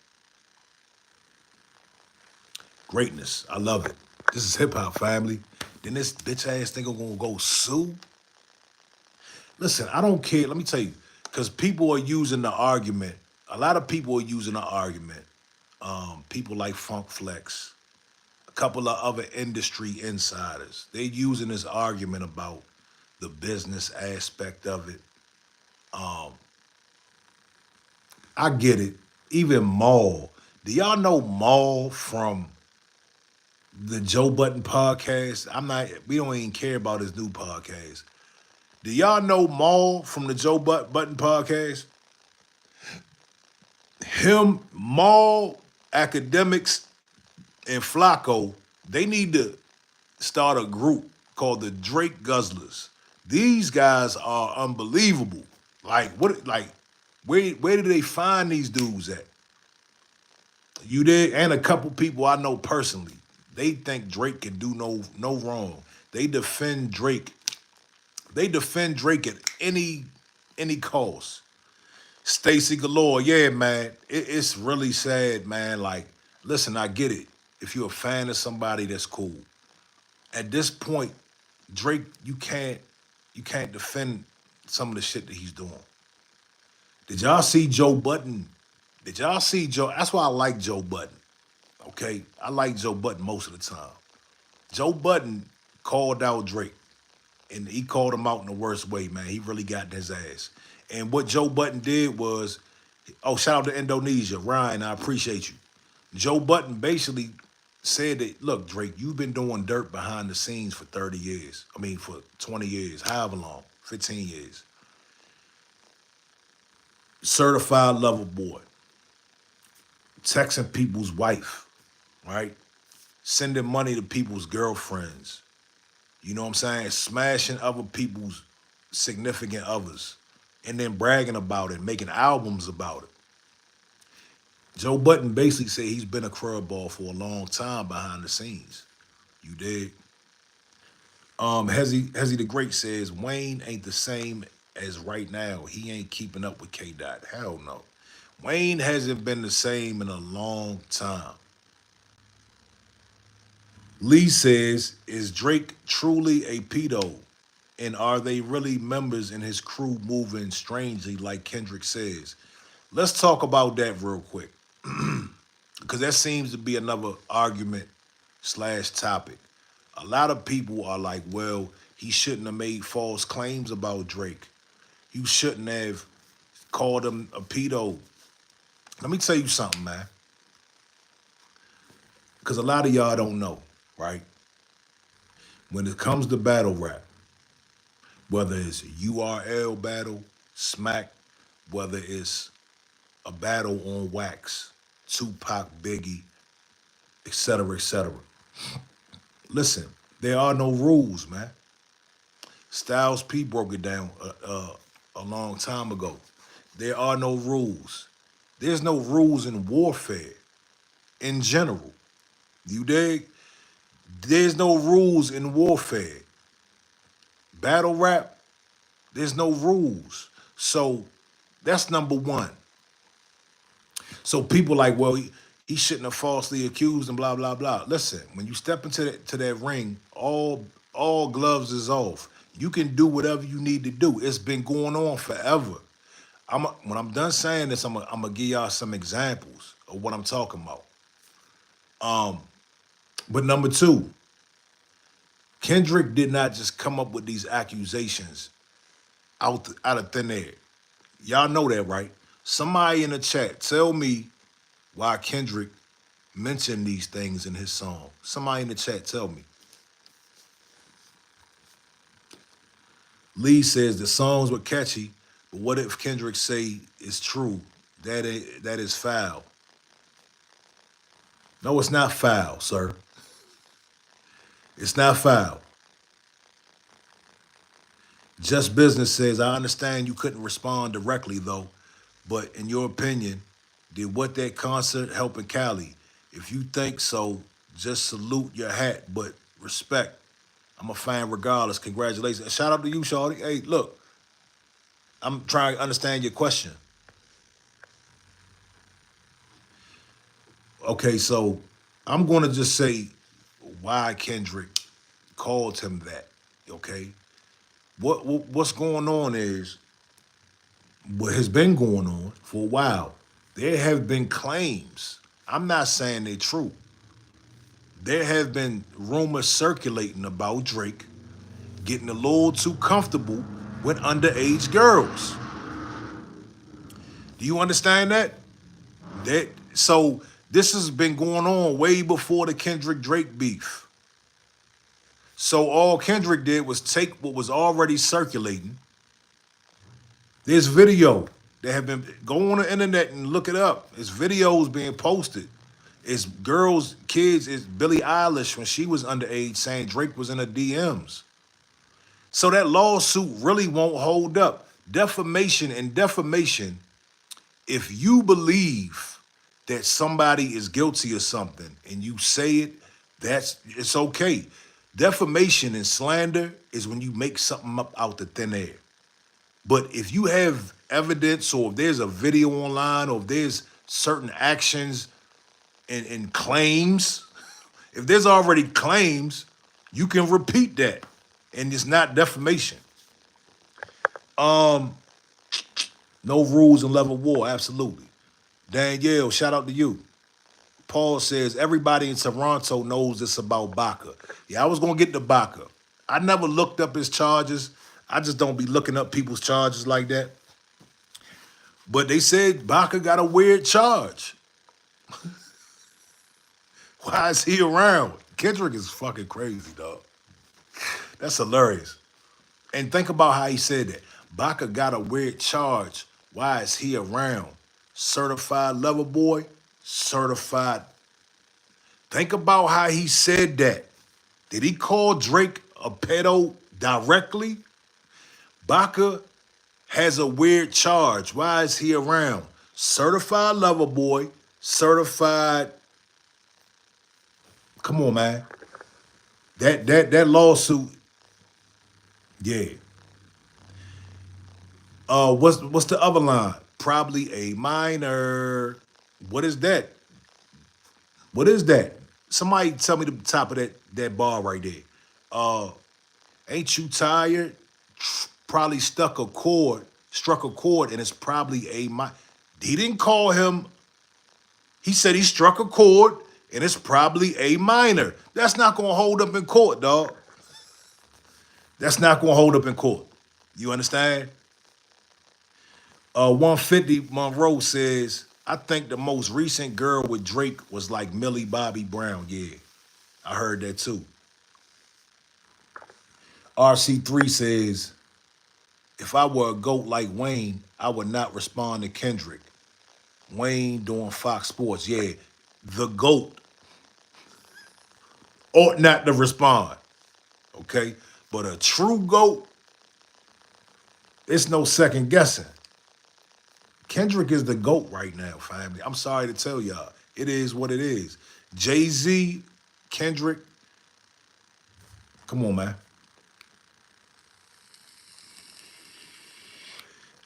Greatness. I love it. This is hip hop, family. Then this bitch ass nigga gonna go sue? Listen, I don't care. Let me tell you, because people are using the argument. A lot of people are using the argument. People like Funk Flex, a couple of other industry insiders. They're using this argument about the business aspect of it. Um, I get it. Even Maul. Do y'all know Maul from the Joe Button podcast? We don't even care about his new podcast. Do y'all know Maul from the Joe Button podcast? Him, Maul, Academics, and Flacco, they need to start a group called the Drake Guzzlers. These guys are unbelievable. Where do they find these dudes at? You did, and a couple people I know personally. They think Drake can do no wrong. They defend Drake. They defend Drake at any cost. Stacy Galore, yeah, man. It's really sad, man. Like, listen, I get it. If you're a fan of somebody, that's cool. At this point, Drake, you can't defend some of the shit that he's doing. Did y'all see Joe Button? Did y'all see Joe? That's why I like Joe Button. Okay, I like Joe Button most of the time. Joe Button called out Drake, and he called him out in the worst way, man. He really got in his ass. And what Joe Button did was, oh, shout out to Indonesia. Ryan, I appreciate you. Joe Button basically said that, look, Drake, you've been doing dirt behind the scenes for 30 years. I mean, for 20 years, however long, 15 years. Certified lover boy. Texting people's wife, right? Sending money to people's girlfriends. You know what I'm saying? Smashing other people's significant others. And then bragging about it, making albums about it. Joe Button basically said he's been a curveball for a long time behind the scenes. You dig? Hezzy the Great says Wayne ain't the same as right now. He ain't keeping up with K. Dot. Hell no. Wayne hasn't been the same in a long time. Lee says, is Drake truly a pedo? And are they really members in his crew moving strangely like Kendrick says? Let's talk about that real quick. Because that seems to be another argument slash topic. A lot of people are like, well, he shouldn't have made false claims about Drake. You shouldn't have called him a pedo. Let me tell you something, man. Because a lot of y'all don't know, right? When it comes to battle rap, whether it's URL battle, smack, whether it's a battle on wax, Tupac, Biggie, etc., etc. Listen, there are no rules, man. Styles P broke it down a long time ago. There are no rules. There's no rules in warfare in general. You dig? There's no rules in warfare. Battle rap, there's no rules. So that's number one. So people like, well, he shouldn't have falsely accused and blah, blah, blah. Listen, when you step into that ring, all gloves is off. You can do whatever you need to do. It's been going on forever. When I'm done saying this, I'm gonna give y'all some examples of what I'm talking about. But number two, Kendrick did not just come up with these accusations out of thin air. Y'all know that, right? Somebody in the chat, tell me why Kendrick mentioned these things in his song. Somebody in the chat, tell me. Lee says the songs were catchy, but what if Kendrick say it's true? That is foul. No, it's not foul, sir. It's not foul. Just Business says, I understand you couldn't respond directly though, but in your opinion, did what that concert help in Cali? If you think so, just salute your hat, but respect. I'm a fan regardless. Congratulations. Shout out to you, Shawty. Hey, look, I'm trying to understand your question. Okay, so I'm going to just say why Kendrick called him that, okay? What's going on is, what has been going on for a while, there have been claims. I'm not saying they're true. There have been rumors circulating about Drake getting a little too comfortable with underage girls. Do you understand that? So this has been going on way before the Kendrick Drake beef. So all Kendrick did was take what was already circulating. There's video that have been, go on the internet and look it up. There's videos being posted. It's girls, kids, it's Billie Eilish when she was underage saying Drake was in her DMs. So that lawsuit really won't hold up. Defamation and defamation, if you believe that somebody is guilty of something and you say it, it's okay. Defamation and slander is when you make something up out the thin air. But if you have evidence, or if there's a video online, or if there's certain actions and claims, if there's already claims, you can repeat that. And it's not defamation. No rules in level war, absolutely. Danielle, shout out to you. Paul says, everybody in Toronto knows this about Baca. Yeah, I was going to get to Baca. I never looked up his charges. I just don't be looking up people's charges like that. But they said Baca got a weird charge. Why is he around? Kendrick is fucking crazy, dog. That's hilarious. And think about how he said that. Baca got a weird charge. Why is he around? Certified lover boy, certified. Think about how he said that. Did he call Drake a pedo directly? Baca has a weird charge. Why is he around? Certified lover boy, certified. Come on, man. That lawsuit. Yeah. What's the other line? Probably a minor. What is that? What is that? Somebody tell me the top of That bar right there. Uh, ain't you tired? Probably struck a chord, and it's probably a he didn't call him. He said he struck a chord, and it's probably a minor. That's not gonna hold up in court, dog. That's not gonna hold up in court. You understand? 150 Monroe says, I think the most recent girl with Drake was like Millie Bobby Brown. Yeah, I heard that too. RC3 says, if I were a GOAT like Wayne, I would not respond to Kendrick. Wayne doing Fox Sports. Yeah, the GOAT ought not to respond. Okay? But a true GOAT, it's no second guessing. Kendrick is the GOAT right now, family. I'm sorry to tell y'all. It is what it is. Jay-Z, Kendrick, come on, man.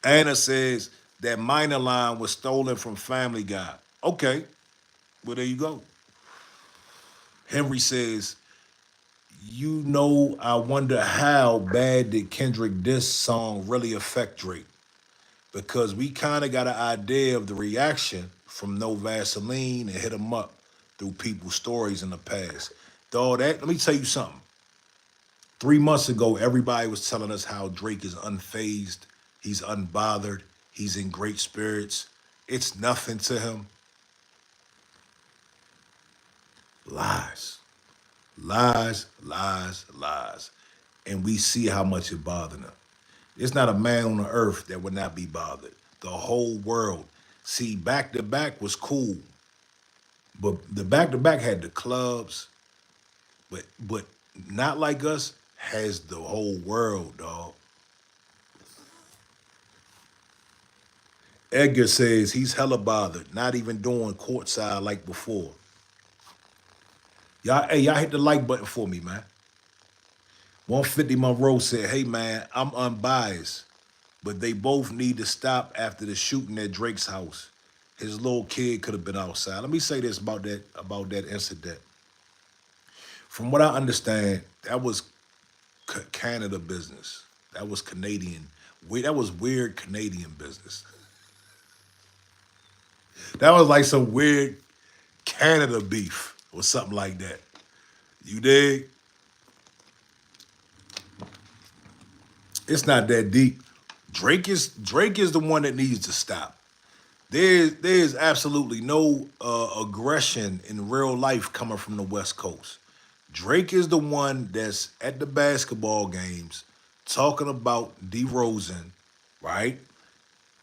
Anna says that minor line was stolen from Family Guy. Okay, well, there you go. Henry says, you know, I wonder how bad did Kendrick diss song really affect Drake? Because we kind of got an idea of the reaction from No Vaseline and Hit 'Em Up through people's stories in the past. Dog, let me tell you something. 3 months ago, everybody was telling us how Drake is unfazed, he's unbothered, he's in great spirits. It's nothing to him. Lies. Lies, lies, lies. And we see how much it bothered him. There's not a man on the earth that would not be bothered. The whole world. See, back to back was cool, but the back to back had the clubs, but not like us has the whole world, dog. Edgar says he's hella bothered, not even doing courtside like before. Y'all, hey, y'all hit the like button for me, man. 150 Monroe said, hey man, I'm unbiased, but they both need to stop after the shooting at Drake's house. His little kid could have been outside. Let me say this about that incident. From what I understand, that was Canada business. That was Canadian. That was weird Canadian business. That was like some weird Canada beef or something like that. You dig? It's not that deep. Drake is the one that needs to stop. There's absolutely no aggression in real life coming from the West Coast. Drake is the one that's at the basketball games talking about DeRozan, right?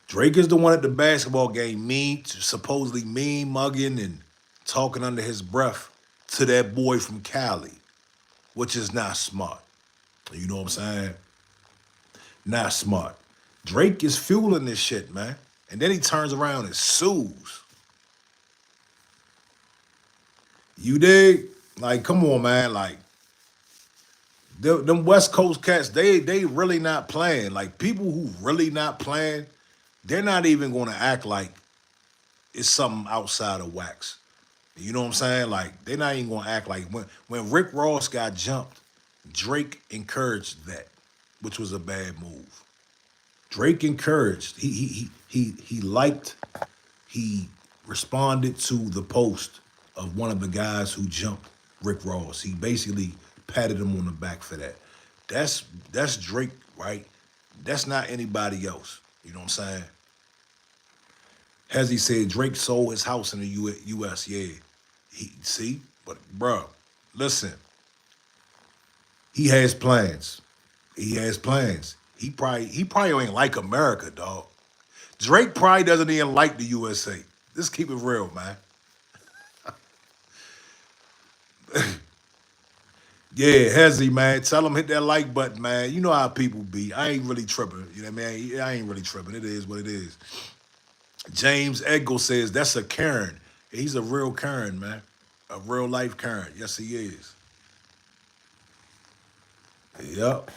Drake is the one at the basketball game supposedly mean mugging and talking under his breath to that boy from Cali, which is not smart. You know what I'm saying? Not smart. Drake is fueling this shit, man. And then he turns around and sues. You dig? Like, come on, man. Like, them West Coast cats, they really not playing. Like, people who really not playing, they're not even going to act like it's something outside of wax. You know what I'm saying? Like, they're not even going to act like when Rick Ross got jumped, Drake encouraged that, which was a bad move. Drake encouraged. He liked. He responded to the post of one of the guys who jumped Rick Ross. He basically patted him on the back for that. That's Drake, right? That's not anybody else. You know what I'm saying? As he said, Drake sold his house in the U.S. Yeah, but bro, listen. He has plans. He has plans. He probably ain't like America, dog. Drake probably doesn't even like the USA. Just keep it real, man. Yeah, Hezzy, man. Tell him hit that like button, man. You know how people be. I ain't really tripping. You know what I mean? I ain't really tripping. It is what it is. James Edgo says that's a Karen. He's a real Karen, man. A real life Karen. Yes, he is. Yep.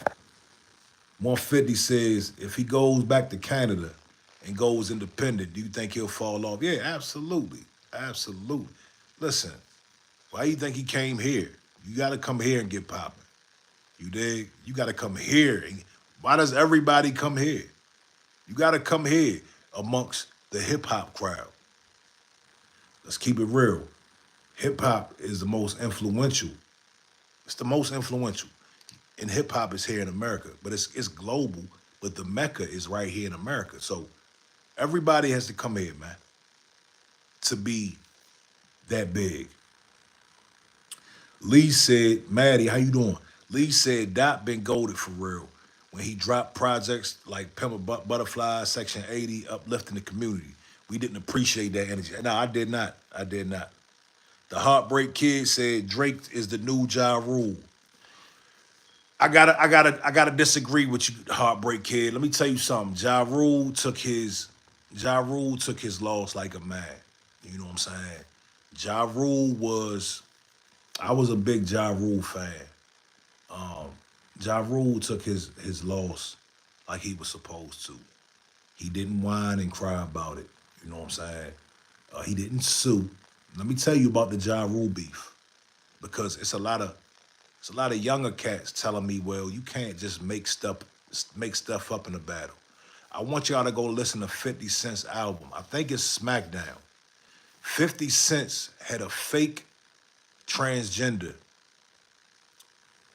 150 says if he goes back to Canada and goes independent, do you think he'll fall off? Yeah, absolutely. Absolutely. Listen, why do you think he came here? You got to come here and get popping. You dig? You got to come here. Why does everybody come here? You got to come here amongst the hip hop crowd. Let's keep it real. Hip hop is the most influential. It's the most influential. And hip hop is here in America, but it's global. But the Mecca is right here in America. So everybody has to come here, man, to be that big. Lee said, Maddie, how you doing? Lee said Dot been goaded for real. When he dropped projects like Pimp a Butterfly, Section 80, uplifting the community. We didn't appreciate that energy. No, I did not. I did not. The Heartbreak Kid said Drake is the new Ja Rule. I gotta disagree with you, Heartbreak Kid. Let me tell you something. Ja Rule took his loss like a man. You know what I'm saying? Ja Rule was I was a big Ja Rule fan. Um, Ja Rule took his loss like he was supposed to. He didn't whine and cry about it. You know what I'm saying? He didn't sue. Let me tell you about the Ja Rule beef because it's a lot of younger cats telling me, well, you can't just make stuff up in a battle. I want y'all to go listen to 50 Cent's album. I think it's SmackDown. 50 Cent had a fake transgender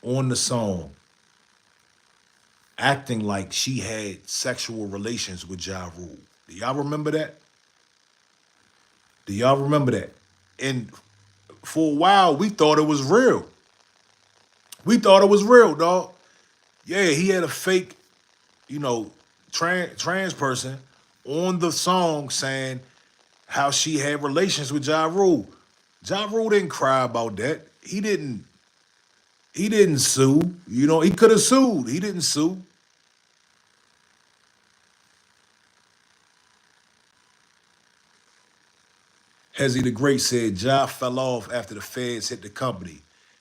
on the song acting like she had sexual relations with Ja Rule. Do y'all remember that? Do y'all remember that? And for a while, we thought it was real. We thought it was real, dog. Yeah, he had a fake, you know, trans person on the song saying how she had relations with Ja Rule. Ja Rule didn't cry about that. He didn't sue. You know, he could have sued. He didn't sue. Hezzy the Great said Ja fell off after the feds hit the company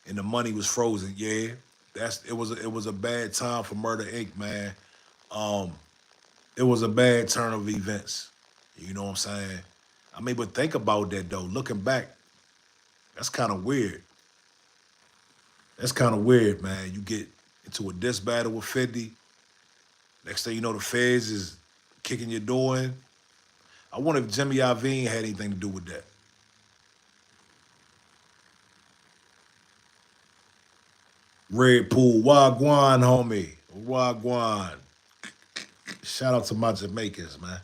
and the money was frozen. Yeah, it was a bad time for Murder Inc., man. Um, it was a bad turn of events. You know what I'm saying? I mean, but think about that though. Looking back, that's kind of weird. That's kind of weird, man. You get into a diss battle with 50. Next thing you know, the feds is kicking your door in. I wonder if Jimmy Iovine had anything to do with that. Red Pool, Wagwan, homie. Wagwan. Shout out to my Jamaicans, man.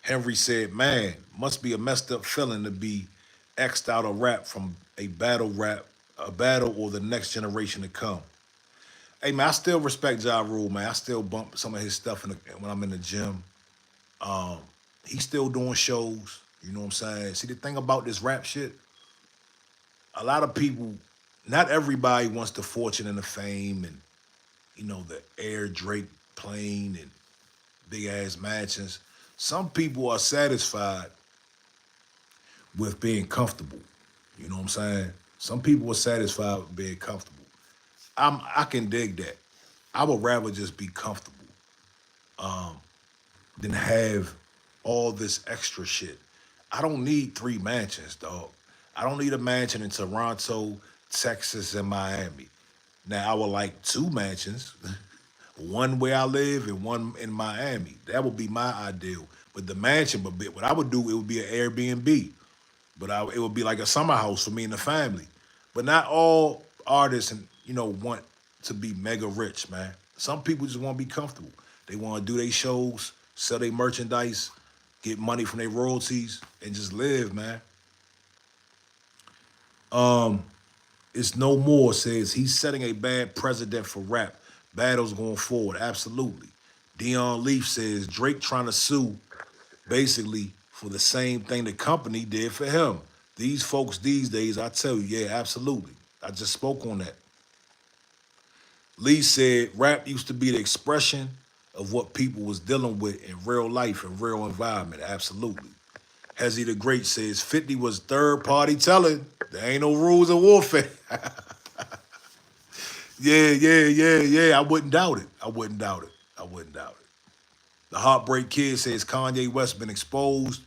Henry said, man, must be a messed up feeling to be X'd out of rap from a battle or the next generation to come. Hey, man, I still respect Ja Rule, man. I still bump some of his stuff when I'm in the gym. Um, he's still doing shows. You know what I'm saying? See, the thing about this rap shit, a lot of people, not everybody wants the fortune and the fame and, the Air Drake plane and big ass mansions. Some people are satisfied with being comfortable. You know what I'm saying? Some people are satisfied with being comfortable. I can dig that. I would rather just be comfortable than have all this extra shit. I don't need three mansions, dog. I don't need a mansion in Toronto, Texas, and Miami. Now I would like two mansions, one where I live and one in Miami. That would be my ideal. But the mansion, what I would do, it would be an Airbnb. But it would be like a summer house for me and the family. But not all artists, and want to be mega rich, man. Some people just want to be comfortable. They want to do their shows, sell their merchandise, get money from their royalties, and just live, man. It's no more says he's setting a bad precedent for rap battles going forward. Absolutely. Dion Leaf says Drake trying to sue basically for the same thing the company did for him. These folks these days, I tell you, yeah, absolutely. I just spoke on that. Lee said rap used to be the expression of what people was dealing with in real life and real environment. Absolutely. Hezzy the Great says 50 was third party telling. There ain't no rules of warfare. Yeah, yeah, yeah, yeah. I wouldn't doubt it. I wouldn't doubt it. I wouldn't doubt it. The Heartbreak Kid says Kanye West been exposed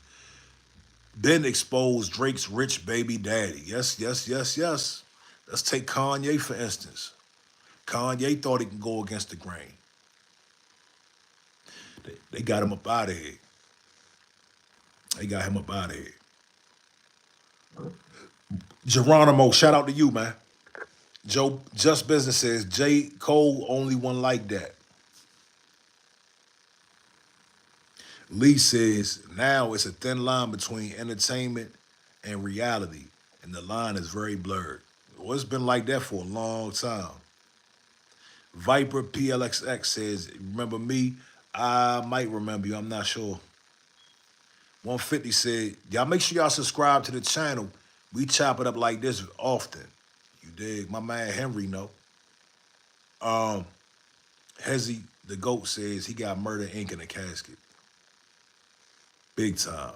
Drake's rich baby daddy. Yes, yes, yes, yes. Let's take Kanye, for instance. Kanye thought he could go against the grain. They got him up out of here. They got him up out of here. Geronimo, shout out to you, man. Joe Just Business says J. Cole only one like that. Lee says now it's a thin line between entertainment and reality, and the line is very blurred. Well, it's been like that for a long time. Viper PLXX says, remember me? I might remember you, I'm not sure. 150 said, y'all make sure y'all subscribe to the channel. We chop it up like this often. You dig? My man Henry know. Hezzy the GOAT says he got murder ink in a casket. Big time.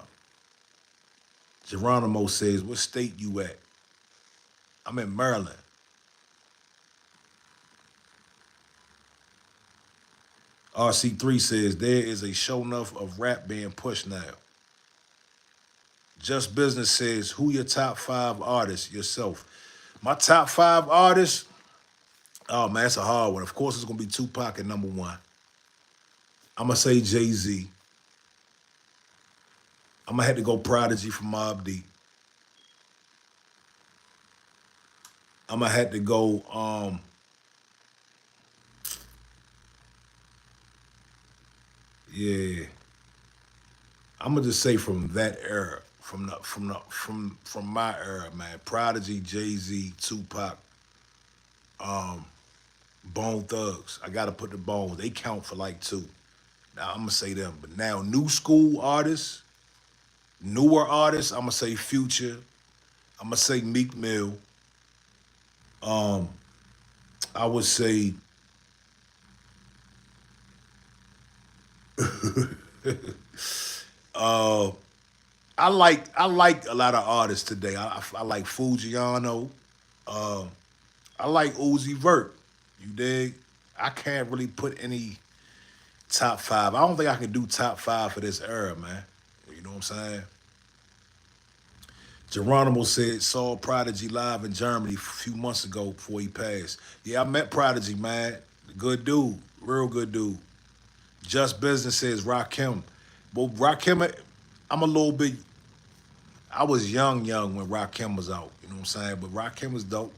Geronimo says, what state you at? I'm in Maryland. RC3 says, there is a show enough of rap being pushed now. Just Business says, who your top 5 artists yourself? My top 5 artists, oh man, that's a hard one. Of course, it's gonna be Tupac at number 1. I'm gonna say Jay-Z. I'm gonna have to go Prodigy from Mobb Deep. I'm gonna have to go, yeah. I'm gonna just say from that era, from my era, man. Prodigy, Jay-Z, Tupac, Bone Thugs. I gotta put the Bones. They count for like 2. Now I'm gonna say them. But now new school artists, newer artists, I'm gonna say Future. I'm gonna say Meek Mill. I would say I like a lot of artists today. I like Fujiano. I like Uzi Vert. You dig? I can't really put any top 5. I don't think I can do top 5 for this era, man. You know what I'm saying? Geronimo said, saw Prodigy live in Germany a few months ago before he passed. Yeah, I met Prodigy, man. Good dude. Real good dude. Just Business says Rakim. Well, Rakim, I'm a little bit, I was young when Rakim was out. You know what I'm saying? But Rakim was dope.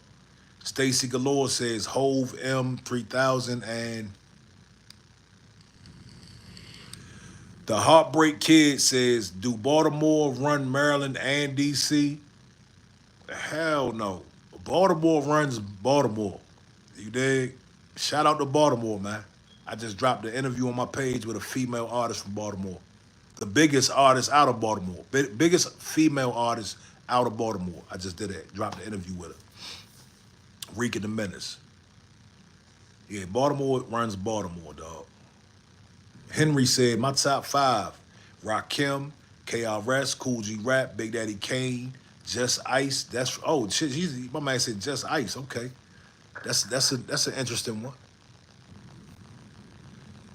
Stacy Galore says Hove M3000 and the Heartbreak Kid says, do Baltimore run Maryland and DC? Hell no. Baltimore runs Baltimore. You dig? Shout out to Baltimore, man. I just dropped an interview on my page with a female artist from Baltimore. The biggest artist out of Baltimore. Biggest female artist out of Baltimore. I just did it. Dropped an interview with her. Rika the Menace. Yeah, Baltimore runs Baltimore, dog. Henry said, my top 5, Rakim, KRS, Cool G Rap, Big Daddy Kane, Just Ice. That's, oh, shit, my man said Just Ice, okay. That's an interesting one.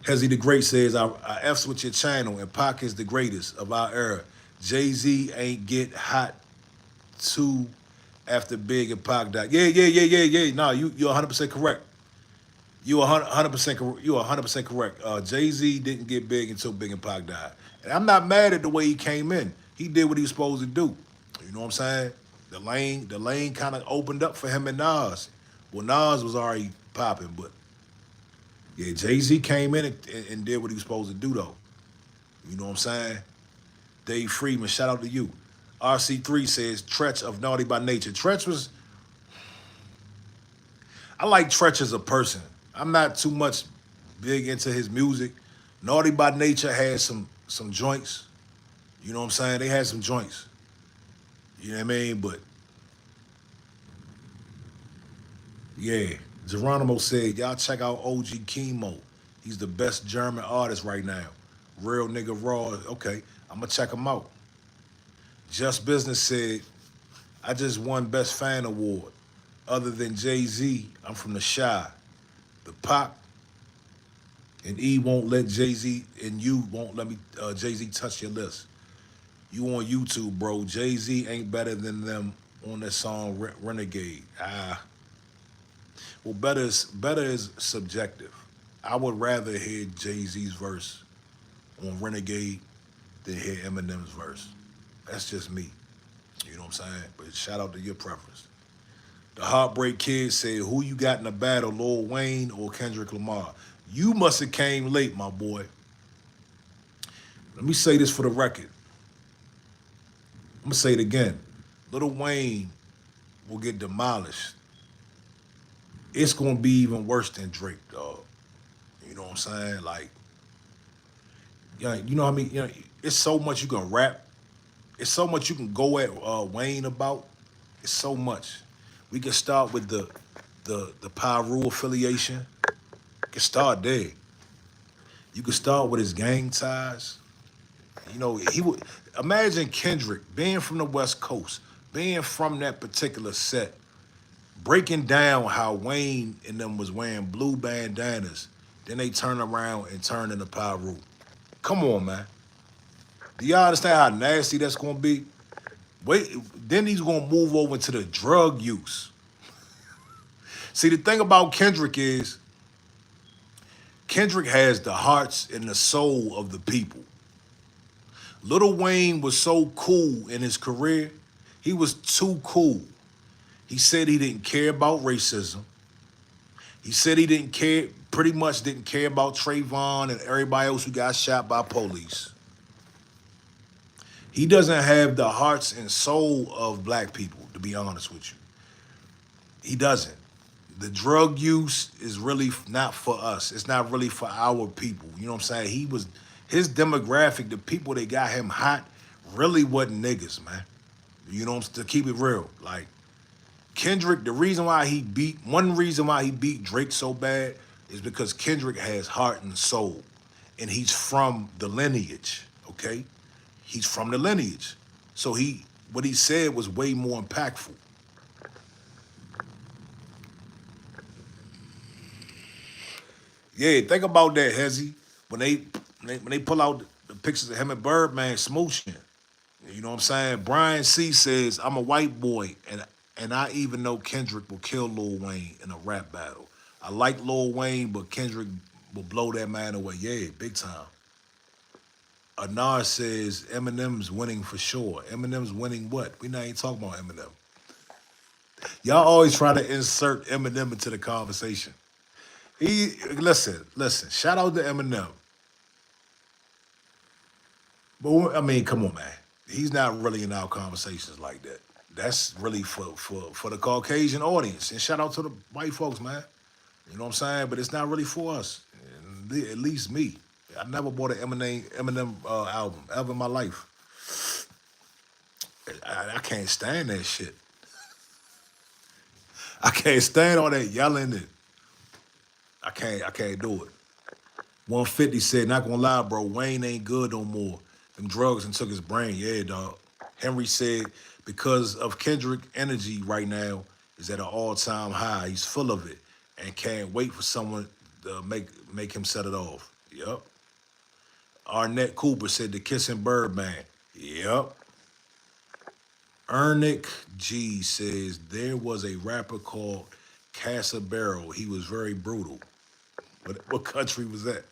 Hezzy the Great says, I F's with your channel, and Pac is the greatest of our era. Jay-Z ain't get hot too after Big and Pac died. Yeah. No, you're 100% correct. You are 100% correct. Jay-Z didn't get big until Big and Pac died. And I'm not mad at the way he came in. He did what he was supposed to do. You know what I'm saying? The lane kind of opened up for him and Nas. Well, Nas was already popping, but yeah, Jay-Z came in and did what he was supposed to do, though. You know what I'm saying? Dave Freeman, shout out to you. RC3 says, Tretch of Naughty by Nature. I like Tretch as a person. I'm not too much big into his music. Naughty by Nature had some joints. You know what I'm saying? They had some joints. You know what I mean? But yeah, Geronimo said, y'all check out OG Chemo. He's the best German artist right now. Real nigga raw. Okay, I'm gonna check him out. Just Business said, I just won Best Fan Award. Other than Jay-Z, I'm from the Shy. The Pac and E won't let Jay-Z, and you won't let me, Jay-Z touch your list. You on YouTube, bro. Jay-Z ain't better than them on that song Renegade. Well, better is subjective. I would rather hear Jay-Z's verse on Renegade than hear Eminem's verse. That's just me. You know what I'm saying? But shout out to your preference. The Heartbreak Kid said, "Who you got in the battle, Lil Wayne or Kendrick Lamar?" You must have came late, my boy. Let me say this for the record. I'm gonna say it again. Lil Wayne will get demolished. It's gonna be even worse than Drake, dog. You know what I'm saying? Like, yeah, you know what I mean? You know, it's so much you can rap. It's so much you can go at Wayne about. It's so much. We can start with the Pyru affiliation. You can start there. You can start with his gang ties. You know, he would imagine Kendrick being from the West Coast, being from that particular set, breaking down how Wayne and them was wearing blue bandanas. Then they turn around and turn into Pyru. Come on, man. Do y'all understand how nasty that's gonna be? Wait, then he's gonna move over to the drug use. See, the thing about Kendrick is Kendrick has the hearts and the soul of the people. Lil Wayne was so cool in his career. He was too cool. He said he didn't care about racism. He said he didn't care, pretty much didn't care about Trayvon and everybody else who got shot by police. He doesn't have the hearts and soul of black people, to be honest with you. He doesn't. The drug use is really not for us. It's not really for our people. You know what I'm saying? His demographic, the people that got him hot, really wasn't niggas, man. You know what I'm saying? To keep it real. Like, Kendrick, one reason why he beat Drake so bad is because Kendrick has heart and soul. And he's from the lineage, okay? He's from the lineage. So what he said was way more impactful. Yeah, think about that, Hezzy. When they pull out the pictures of him and Birdman smooching. You know what I'm saying? Brian C says, "I'm a white boy, and I even know Kendrick will kill Lil Wayne in a rap battle. I like Lil Wayne, but Kendrick will blow that man away." Yeah, big time. Anar says Eminem's winning for sure. Eminem's winning what? We not even talking about Eminem. Y'all always try to insert Eminem into the conversation. Listen. Shout out to Eminem. But I mean, come on, man. He's not really in our conversations like that. That's really for the Caucasian audience. And shout out to the white folks, man. You know what I'm saying? But it's not really for us. At least me. I never bought an Eminem album ever in my life. I can't stand that shit. I can't stand all that yelling and I can't do it. 150 said, "Not gonna lie, bro, Wayne ain't good no more. Them drugs and took his brain." Yeah, dog. Henry said, "Because of Kendrick energy right now is at an all-time high. He's full of it and can't wait for someone to make him set it off." Yep. Arnett Cooper said, "The Kissing Birdman." Yep. Ernick G says, "There was a rapper called Casabero. He was very brutal." What country was that?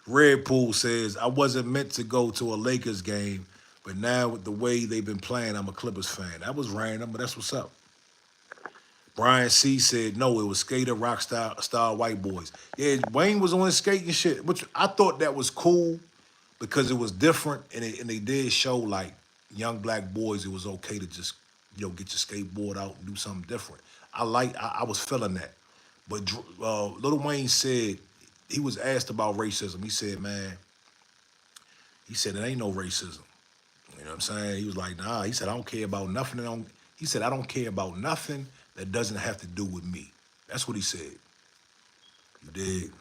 Red Pool says, "I wasn't meant to go to a Lakers game, but now with the way they've been playing, I'm a Clippers fan." That was random, but that's what's up. Brian C said, "No, it was skater, rock star white boys." Yeah, Wayne was on his skating shit, which I thought that was cool because it was different and they did show like young black boys it was okay to just, get your skateboard out and do something different. I was feeling that. But Lil Wayne said, he was asked about racism. He said, "Man," he said, "it ain't no racism." You know what I'm saying? He was like, "Nah." He said, "I don't care about nothing. He said, "I don't care about nothing that doesn't have to do with me." That's what he said. You dig?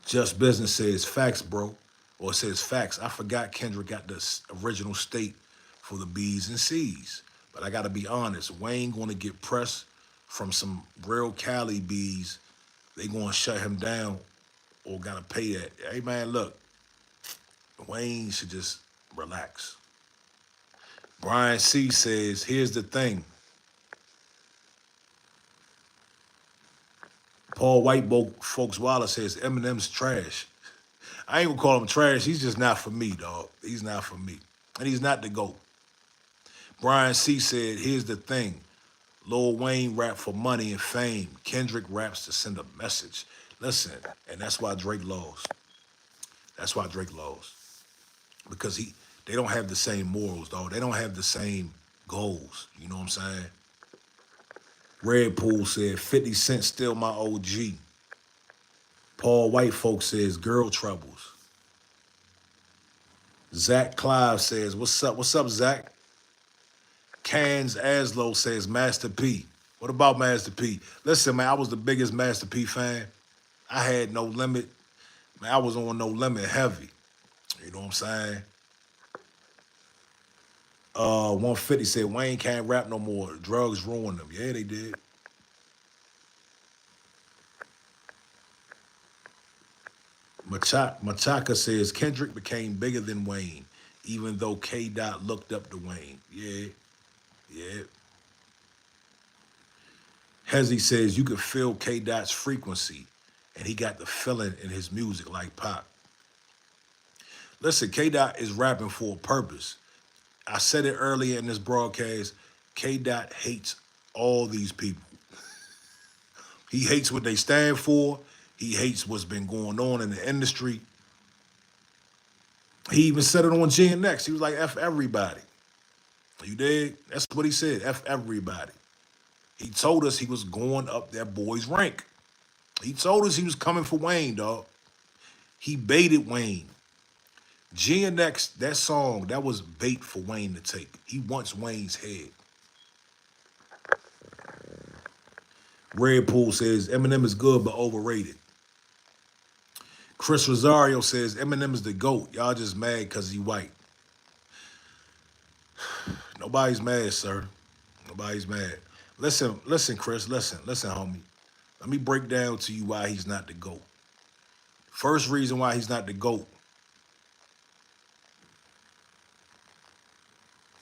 Just Business says, "Facts, bro." Or it says, "Facts. I forgot Kendrick got the original state for the B's and C's. But I got to be honest, Wayne going to get pressed from some real Cali B's. They going to shut him down or got to pay that." Hey, man, look, Wayne should just relax. Brian C says, here's the thing. Paul Folks Wallace says Eminem's trash. I ain't gonna call him trash. He's just not for me, dog. He's not for me. And he's not the GOAT. Brian C said, here's the thing. Lil Wayne rap for money and fame. Kendrick raps to send a message. Listen, and that's why Drake lost. That's why Drake lost. Because they don't have the same morals, dog. They don't have the same goals. You know what I'm saying? Red Pool said, 50 Cent still my OG. Paul White Folk says, girl troubles. Zach Clive says, what's up, Zach? Cans Aslow says, Master P. What about Master P? Listen, man, I was the biggest Master P fan. I had No Limit. Man, I was on No Limit heavy. You know what I'm saying? 150 said, Wayne can't rap no more. Drugs ruined him. Yeah, they did. Machaka says, Kendrick became bigger than Wayne, even though K. Dot looked up to Wayne. Yeah, yeah. Hezzy says, you could feel K. Dot's frequency, and he got the feeling in his music like Pop. Listen, K. Dot is rapping for a purpose. I said it earlier in this broadcast, K. Dot hates all these people. He hates what they stand for. He hates what's been going on in the industry. He even said it on GNX. He was like, F everybody. You dig? That's what he said, F everybody. He told us he was going up that boy's rank. He told us he was coming for Wayne, dog. He baited Wayne. GNX, that song, that was bait for Wayne to take. He wants Wayne's head. Red Pool says, Eminem is good but overrated. Chris Rosario says, Eminem is the GOAT. Y'all just mad because he white. Nobody's mad, sir. Nobody's mad. Listen, Chris, listen, homie. Let me break down to you why he's not the GOAT. First reason why he's not the GOAT.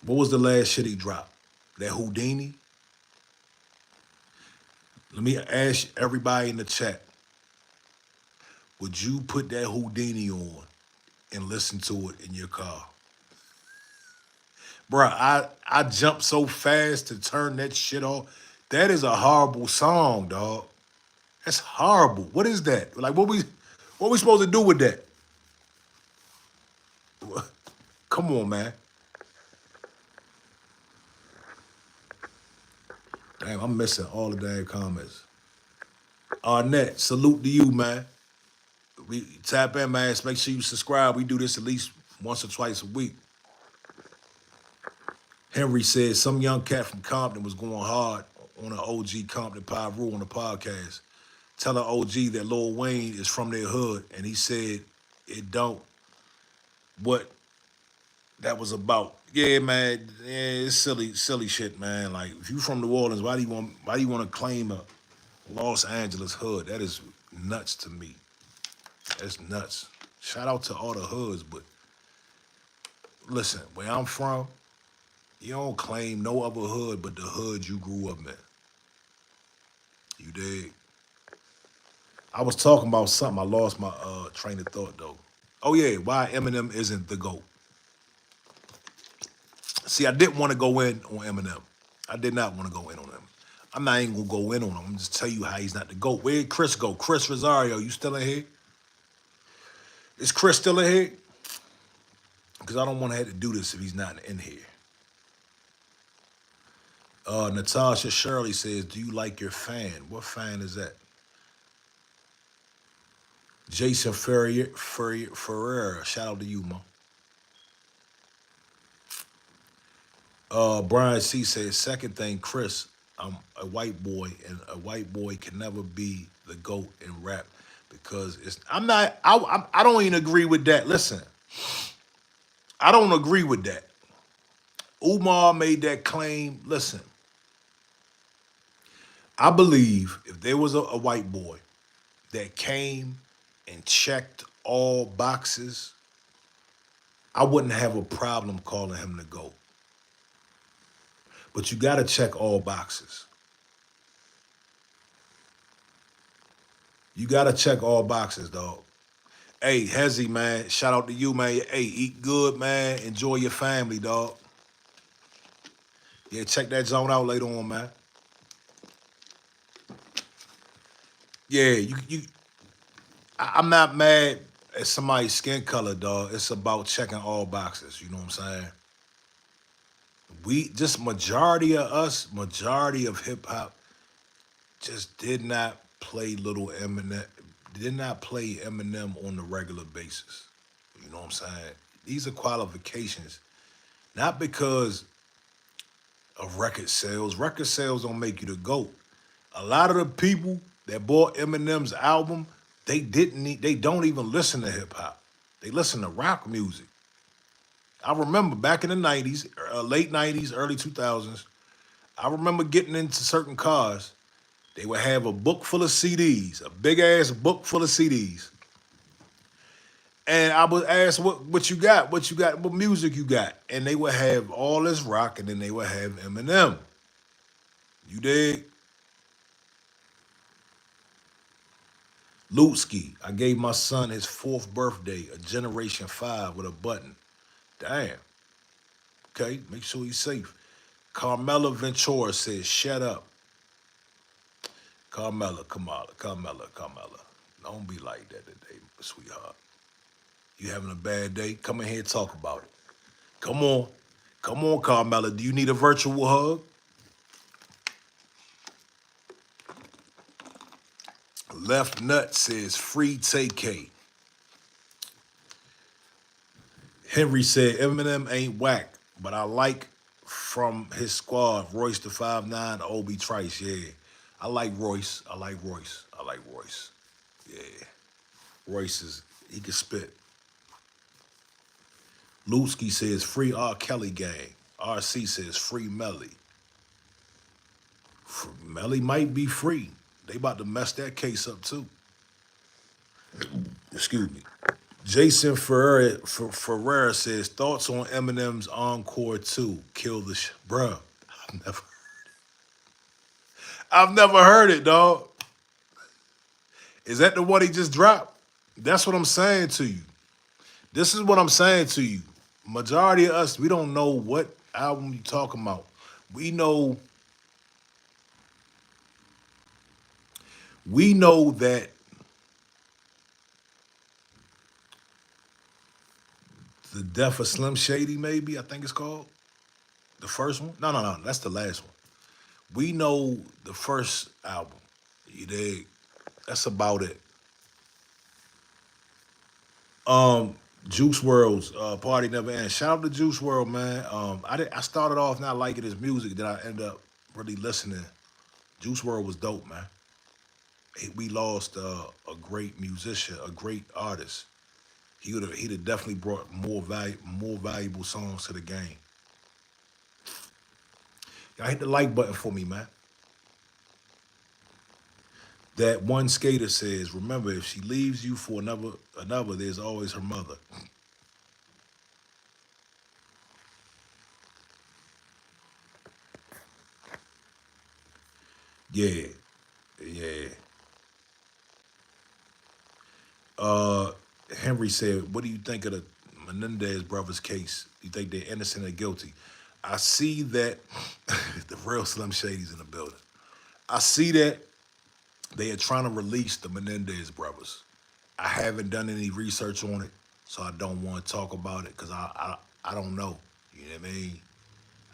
What was the last shit he dropped? That Houdini? Let me ask everybody in the chat. Would you put that Houdini on and listen to it in your car? Bruh, I jumped so fast to turn that shit off. That is a horrible song, dog. That's horrible. What is that? Like, what we supposed to do with that? Come on, man. Damn, I'm missing all the damn comments. Arnett, salute to you, man. We tap in, man. Make sure you subscribe. We do this at least once or twice a week. Henry says some young cat from Compton was going hard on an OG Compton Pyru on the podcast. Telling OG that Lil Wayne is from their hood, and he said it don't. What that was about. Yeah, man. Yeah, it's silly shit, man. Like, if you from New Orleans, why do you want to claim a Los Angeles hood? That is nuts to me. That's nuts. Shout out to all the hoods, but listen, where I'm from, you don't claim no other hood but the hood you grew up in. You dig? I was talking about something. I lost my train of thought, though. Oh, yeah, why Eminem isn't the GOAT. See, I didn't want to go in on Eminem. I did not want to go in on him. I'm not even going to go in on him. I'm going to just tell you how he's not the GOAT. Where'd Chris go? Chris Rosario, you still in here? Is Chris still in here? Because I don't want to have to do this if he's not in here. Natasha Shirley says, do you like your fan? What fan is that? Jason Ferreira, shout out to you, man. Brian C says, second thing, Chris, I'm a white boy, and a white boy can never be the GOAT in rap because I don't even agree with that. Listen, I don't agree with that. Umar made that claim. Listen, I believe if there was a white boy that came and checked all boxes, I wouldn't have a problem calling him the GOAT. But you gotta check all boxes. You gotta check all boxes, dog. Hey, Hezzy, man, shout out to you, man. Hey, eat good, man. Enjoy your family, dog. Yeah, check that zone out later on, man. Yeah, I'm not mad at somebody's skin color, dog. It's about checking all boxes. You know what I'm saying? We just majority of us, majority of hip hop, just did not play little Eminem, did not play Eminem on a regular basis. You know what I'm saying? These are qualifications, not because of record sales. Record sales don't make you the GOAT. A lot of the people that bought Eminem's album, they don't even listen to hip hop. They listen to rock music. I remember back in the 90s, late 90s, early 2000s, I remember getting into certain cars. They would have a book full of CDs, a big ass book full of CDs. And I would ask what you got, what music you got. And they would have all this rock and then they would have Eminem. You dig? Lutsky, I gave my son his 4th birthday, a Generation 5 with a button. Damn. Okay, make sure he's safe. Carmela Ventura says, shut up. Carmela. Don't be like that today, sweetheart. You having a bad day? Come in here and talk about it. Come on. Come on, Carmela. Do you need a virtual hug? Left Nut says, free TK. Henry said, Eminem ain't whack, but I like from his squad, Royce the 5'9", Obi Trice. Yeah, I like Royce. I like Royce. Yeah, Royce he can spit. Lutsky says, free R. Kelly gang. RC says, free Melly. Melly might be free. They about to mess that case up too. Excuse me. Jason Ferreira says, thoughts on Eminem's Encore 2, Kill the Bruh, I've never heard it, dog. Is that the one he just dropped? That's what I'm saying to you. This is what I'm saying to you. Majority of us, we don't know what album you talking about. We know that the Death of Slim Shady, maybe, I think it's called. The first one? No, that's the last one. We know the first album. You dig? That's about it. Juice World's Party Never Ends. Shout out to Juice World, man. I started off not liking his music, then I ended up really listening. Juice World was dope, man. We lost a great musician, a great artist. He'd have definitely brought more valuable songs to the game. Y'all hit the like button for me, man. That one skater says, remember, if she leaves you for another, there's always her mother. Yeah, yeah. Uh, Henry said, what do you think of the Menendez brothers' case? You think they're innocent or guilty? I see that the real Slim Shady's in the building. I see that they are trying to release the Menendez brothers. I haven't done any research on it, so I don't want to talk about it because I don't know. You know what I mean?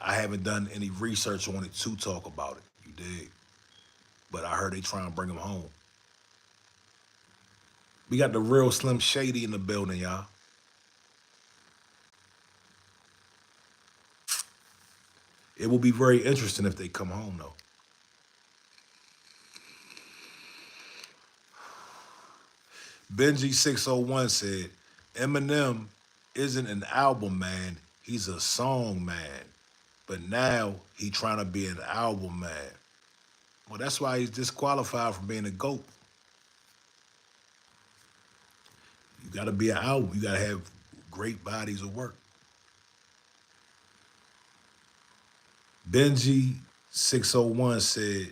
I haven't done any research on it to talk about it. You dig? But I heard they trying to bring them home. We got the real Slim Shady in the building, y'all. It will be very interesting if they come home, though. Benji601 said, Eminem isn't an album man, he's a song man. But now he trying to be an album man. Well, that's why he's disqualified from being a GOAT. You gotta be an album. You gotta have great bodies of work. Benji 601 said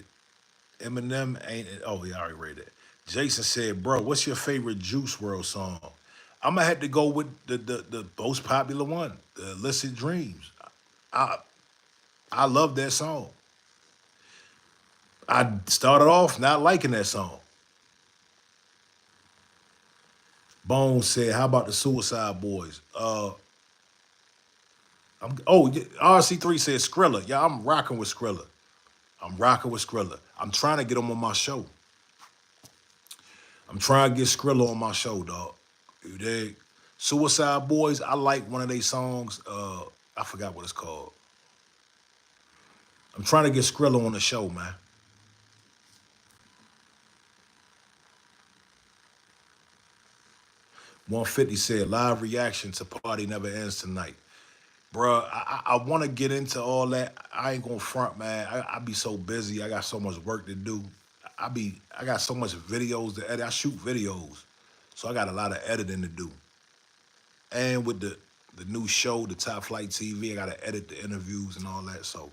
Eminem ain't it. Oh, yeah, I already read that. Jason said, bro, what's your favorite Juice World song? I'm gonna have to go with the most popular one, the Illicit Dreams. I I love that song. I started off not liking that song. Bones said, how about the Suicide Boys? RC3 said Skrilla. Yeah, I'm rocking with Skrilla. I'm rocking with Skrilla. I'm trying to get him on my show. I'm trying to get Skrilla on my show, dog. You dig? Suicide Boys, I like one of their songs. I forgot what it's called. I'm trying to get Skrilla on the show, man. 150 said, live reaction to Party Never Ends Tonight. Bruh, I want to get into all that. I ain't gonna front, man. I be so busy. I got so much work to do. I got so much videos to edit. I shoot videos, so I got a lot of editing to do. And with the new show, the Top Flight TV, I gotta edit the interviews and all that. So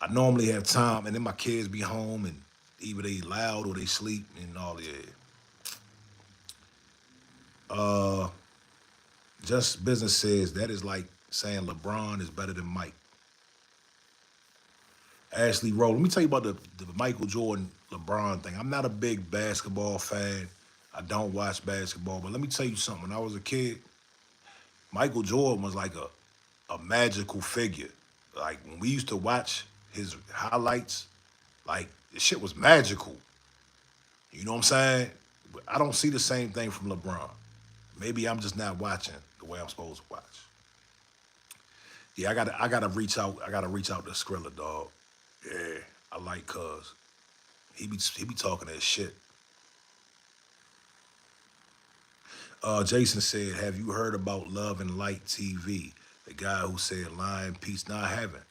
I normally have time, and then my kids be home, and either they loud or they sleep and all that. Uh, Just Business says that is like saying LeBron is better than Mike. Ashley Rowe. Let me tell you about the Michael Jordan LeBron thing. I'm not a big basketball fan. I don't watch basketball, but let me tell you something. When I was a kid, Michael Jordan was like a magical figure. Like when we used to watch his highlights, like this shit was magical. You know what I'm saying? But I don't see the same thing from LeBron. Maybe I'm just not watching the way I'm supposed to watch. Yeah, I gotta reach out. I gotta reach out to Skrilla, dog. Yeah, I like Cuz. He be talking that shit. Jason said, have you heard about Love and Light TV? The guy who said lying peace. Nah, I haven't.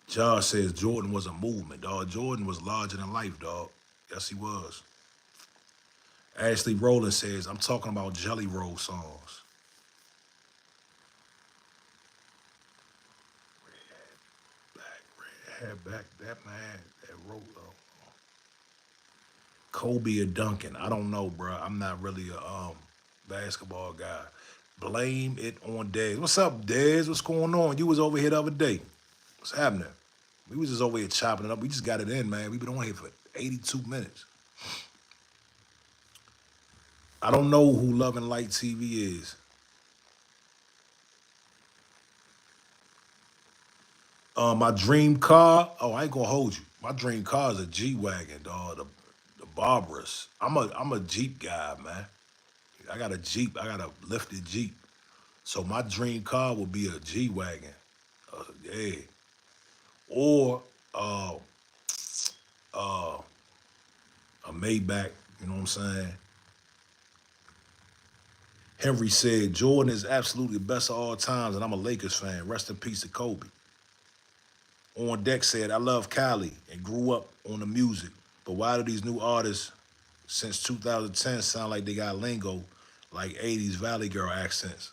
Josh says Jordan was a movement, dog. Jordan was larger than life, dog. Yes, he was. Ashley Rowland says, I'm talking about Jelly Roll songs. Black, red, back, that man that wrote Kobe or Duncan. I don't know, bro. I'm not really a basketball guy. Blame it on Dez. What's up, Dez? What's going on? You was over here the other day. What's happening? We was just over here chopping it up. We just got it in, man. We've been on here for 82 minutes. I don't know who Love and Light TV is. My dream car. Oh, I ain't gonna hold you. My dream car is a G wagon, dog. The Barbarous. I'm a Jeep guy, man. I got a Jeep. I got a lifted Jeep. So my dream car would be a G wagon. Yeah. Or uh, uh, a Maybach. You know what I'm saying? Henry said Jordan is absolutely the best of all times, and I'm a Lakers fan. Rest in peace to Kobe. On Deck said, I love Cali and grew up on the music, but why do these new artists since 2010 sound like they got lingo, like 80s Valley Girl accents?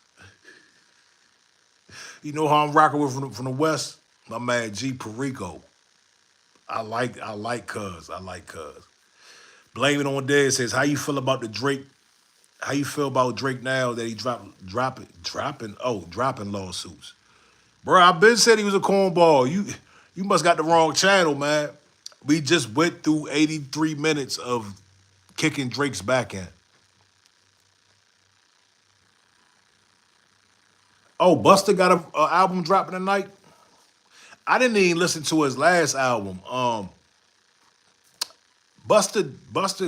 You know how I'm rocking with from the West? My man G Perico. I like Cuz. I like Cuz. Blame it on Dead says, how you feel about the Drake? How you feel about Drake now that he dropping lawsuits? Bro, I been said he was a cornball. You must got the wrong channel, man. We just went through 83 minutes of kicking Drake's back end. Oh, Buster got a album dropping tonight. I didn't even listen to his last album. Buster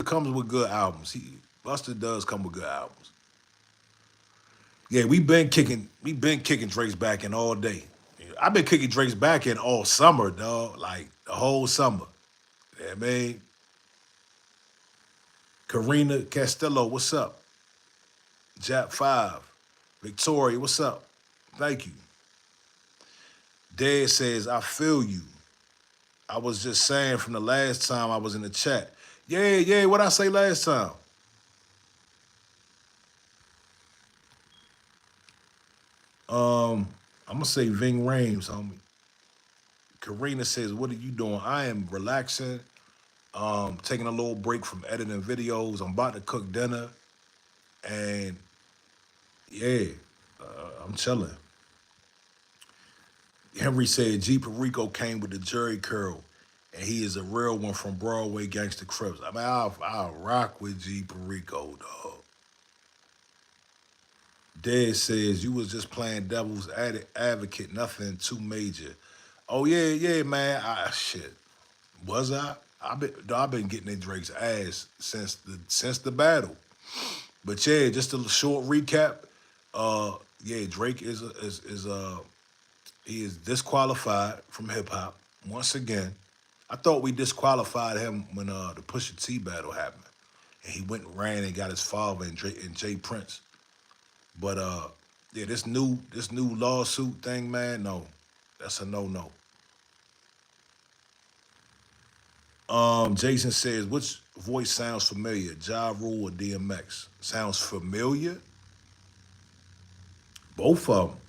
comes with good albums. Buster does come with good albums. Yeah, we been kicking Drake's back in all day. I've been kicking Drake's back in all summer, dog. Like the whole summer. Yeah, man. Karina Castillo, what's up? Jap 5. Victoria, what's up? Thank you. Dad says, I feel you. I was just saying from the last time I was in the chat. Yeah, yeah, what I say last time? I'm gonna say Ving Rhames, homie. Karina says, "What are you doing?" I am relaxing, taking a little break from editing videos. I'm about to cook dinner, and yeah, I'm chilling. Henry said, "G Perico came with the Jerry curl, and he is a real one from Broadway Gangster Crips." I mean, I'll rock with G Perico, dog. Dad says you was just playing devil's advocate, nothing too major. Oh yeah, yeah, man. Shit. Was I? I've been getting in Drake's ass since the battle. But yeah, just a short recap. Uh, yeah, Drake is he is disqualified from hip hop once again. I thought we disqualified him when the Pusha T battle happened, and he went and ran and got his father and Jay Prince. But yeah, this new lawsuit thing, man, no, that's a no. Jason says, which voice sounds familiar? Ja Rule or DMX? Sounds familiar? Both of them.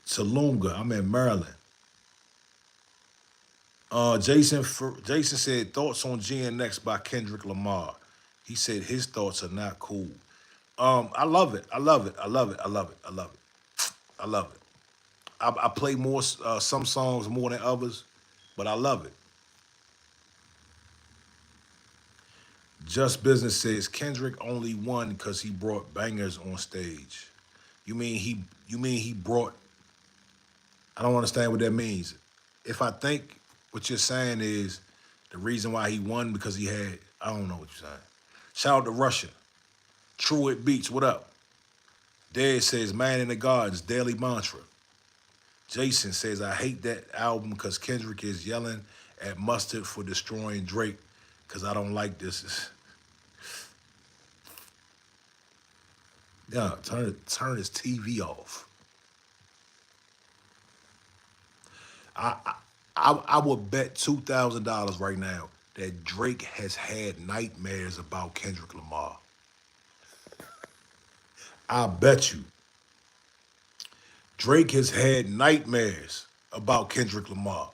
Talunga, I'm in Maryland. Jason said, thoughts on GNX by Kendrick Lamar. He said his thoughts are not cool. I love it. I love it. I love it. I love it. I love it. I love it. I play more some songs more than others, but I love it. Just Business says Kendrick only won because he brought bangers on stage. You mean he? You mean he brought? I don't understand what that means. If I think what you're saying is the reason why he won because he had, I don't know what you're saying. Shout out to Russia. True It Beats, what up? Dad says Man in the Gardens, daily mantra. Jason says I hate that album because Kendrick is yelling at Mustard for destroying Drake because I don't like this. Yeah, turn his TV off. I I, I would bet $2,000 right now that Drake has had nightmares about Kendrick Lamar. I bet you Drake has had nightmares about Kendrick Lamar.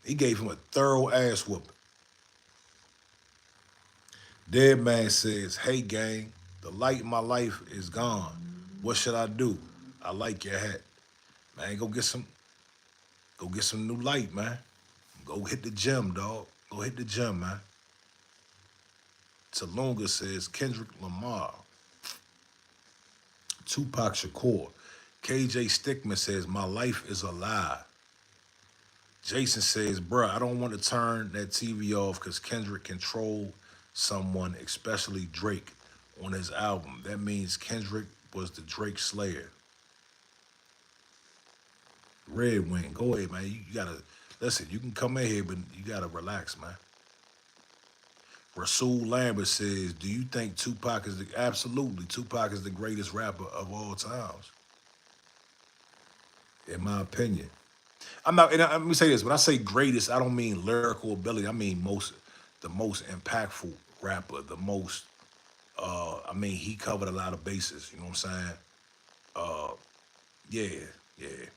He gave him a thorough ass whooping. Dead Man says, "Hey gang, the light in my life is gone. What should I do? I like your hat, man. Go get some new light, man. Go hit the gym, dog. Go hit the gym, man." Talunga says Kendrick Lamar. Tupac Shakur. KJ Stickman says, "My life is a lie." Jason says, "Bruh, I don't want to turn that TV off because Kendrick controlled someone, especially Drake, on his album. That means Kendrick was the Drake Slayer." Red Wing, go ahead, man. You gotta listen. You can come in here, but you gotta relax, man. Rasul Lambert says, "Do you think Tupac is the absolutely Tupac is the greatest rapper of all times?" In my opinion, I'm not. And let me say this: when I say greatest, I don't mean lyrical ability. I mean the most impactful rapper, the most. I mean, he covered a lot of bases. You know what I'm saying? Uh, yeah, yeah.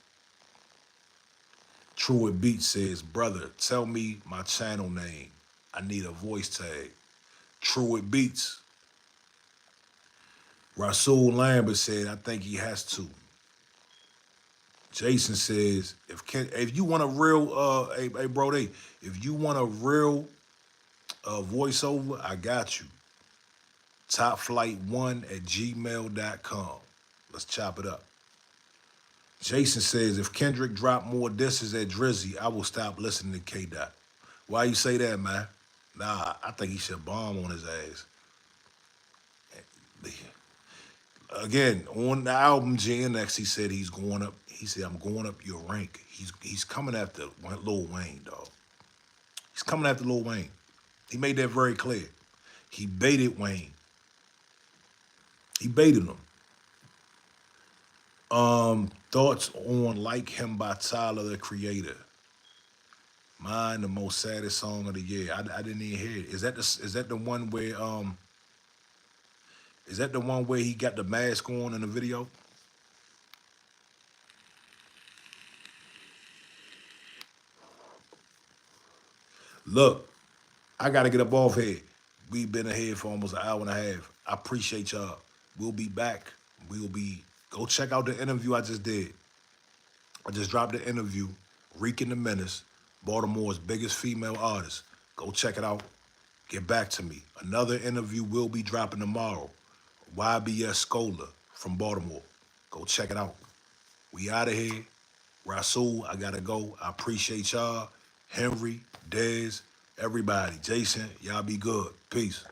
True It Beat says, "Brother, tell me my channel name. I need a voice tag." True It Beats. Rasul Lambert said, "I think he has to." Jason says, if you want a real hey bro, if you want a real voiceover, I got you. Topflight1@gmail.com. Let's chop it up. Jason says, if Kendrick dropped more disses at Drizzy, I will stop listening to K Dot. Why you say that, man? Nah, I think he should bomb on his ass. Again, on the album GNX, he said he's going up. He said, I'm going up your rank. He's coming after Lil Wayne, dog. He's coming after Lil Wayne. He made that very clear. He baited Wayne. He baited him. Thoughts on Like Him by Tyler the Creator. Mine, the most saddest song of the year. I didn't even hear it. Is that the one where is that the one where he got the mask on in the video? Look, I gotta get up off here. We've been ahead for almost an hour and a half. I appreciate y'all. We'll be back. Go check out the interview I just did. I just dropped the interview, Reeking the Menace, Baltimore's biggest female artist. Go check it out. Get back to me. Another interview will be dropping tomorrow. YBS Scholar from Baltimore. Go check it out. We out of here. Rasul, I gotta go. I appreciate y'all. Henry, Dez, everybody. Jason, y'all be good. Peace.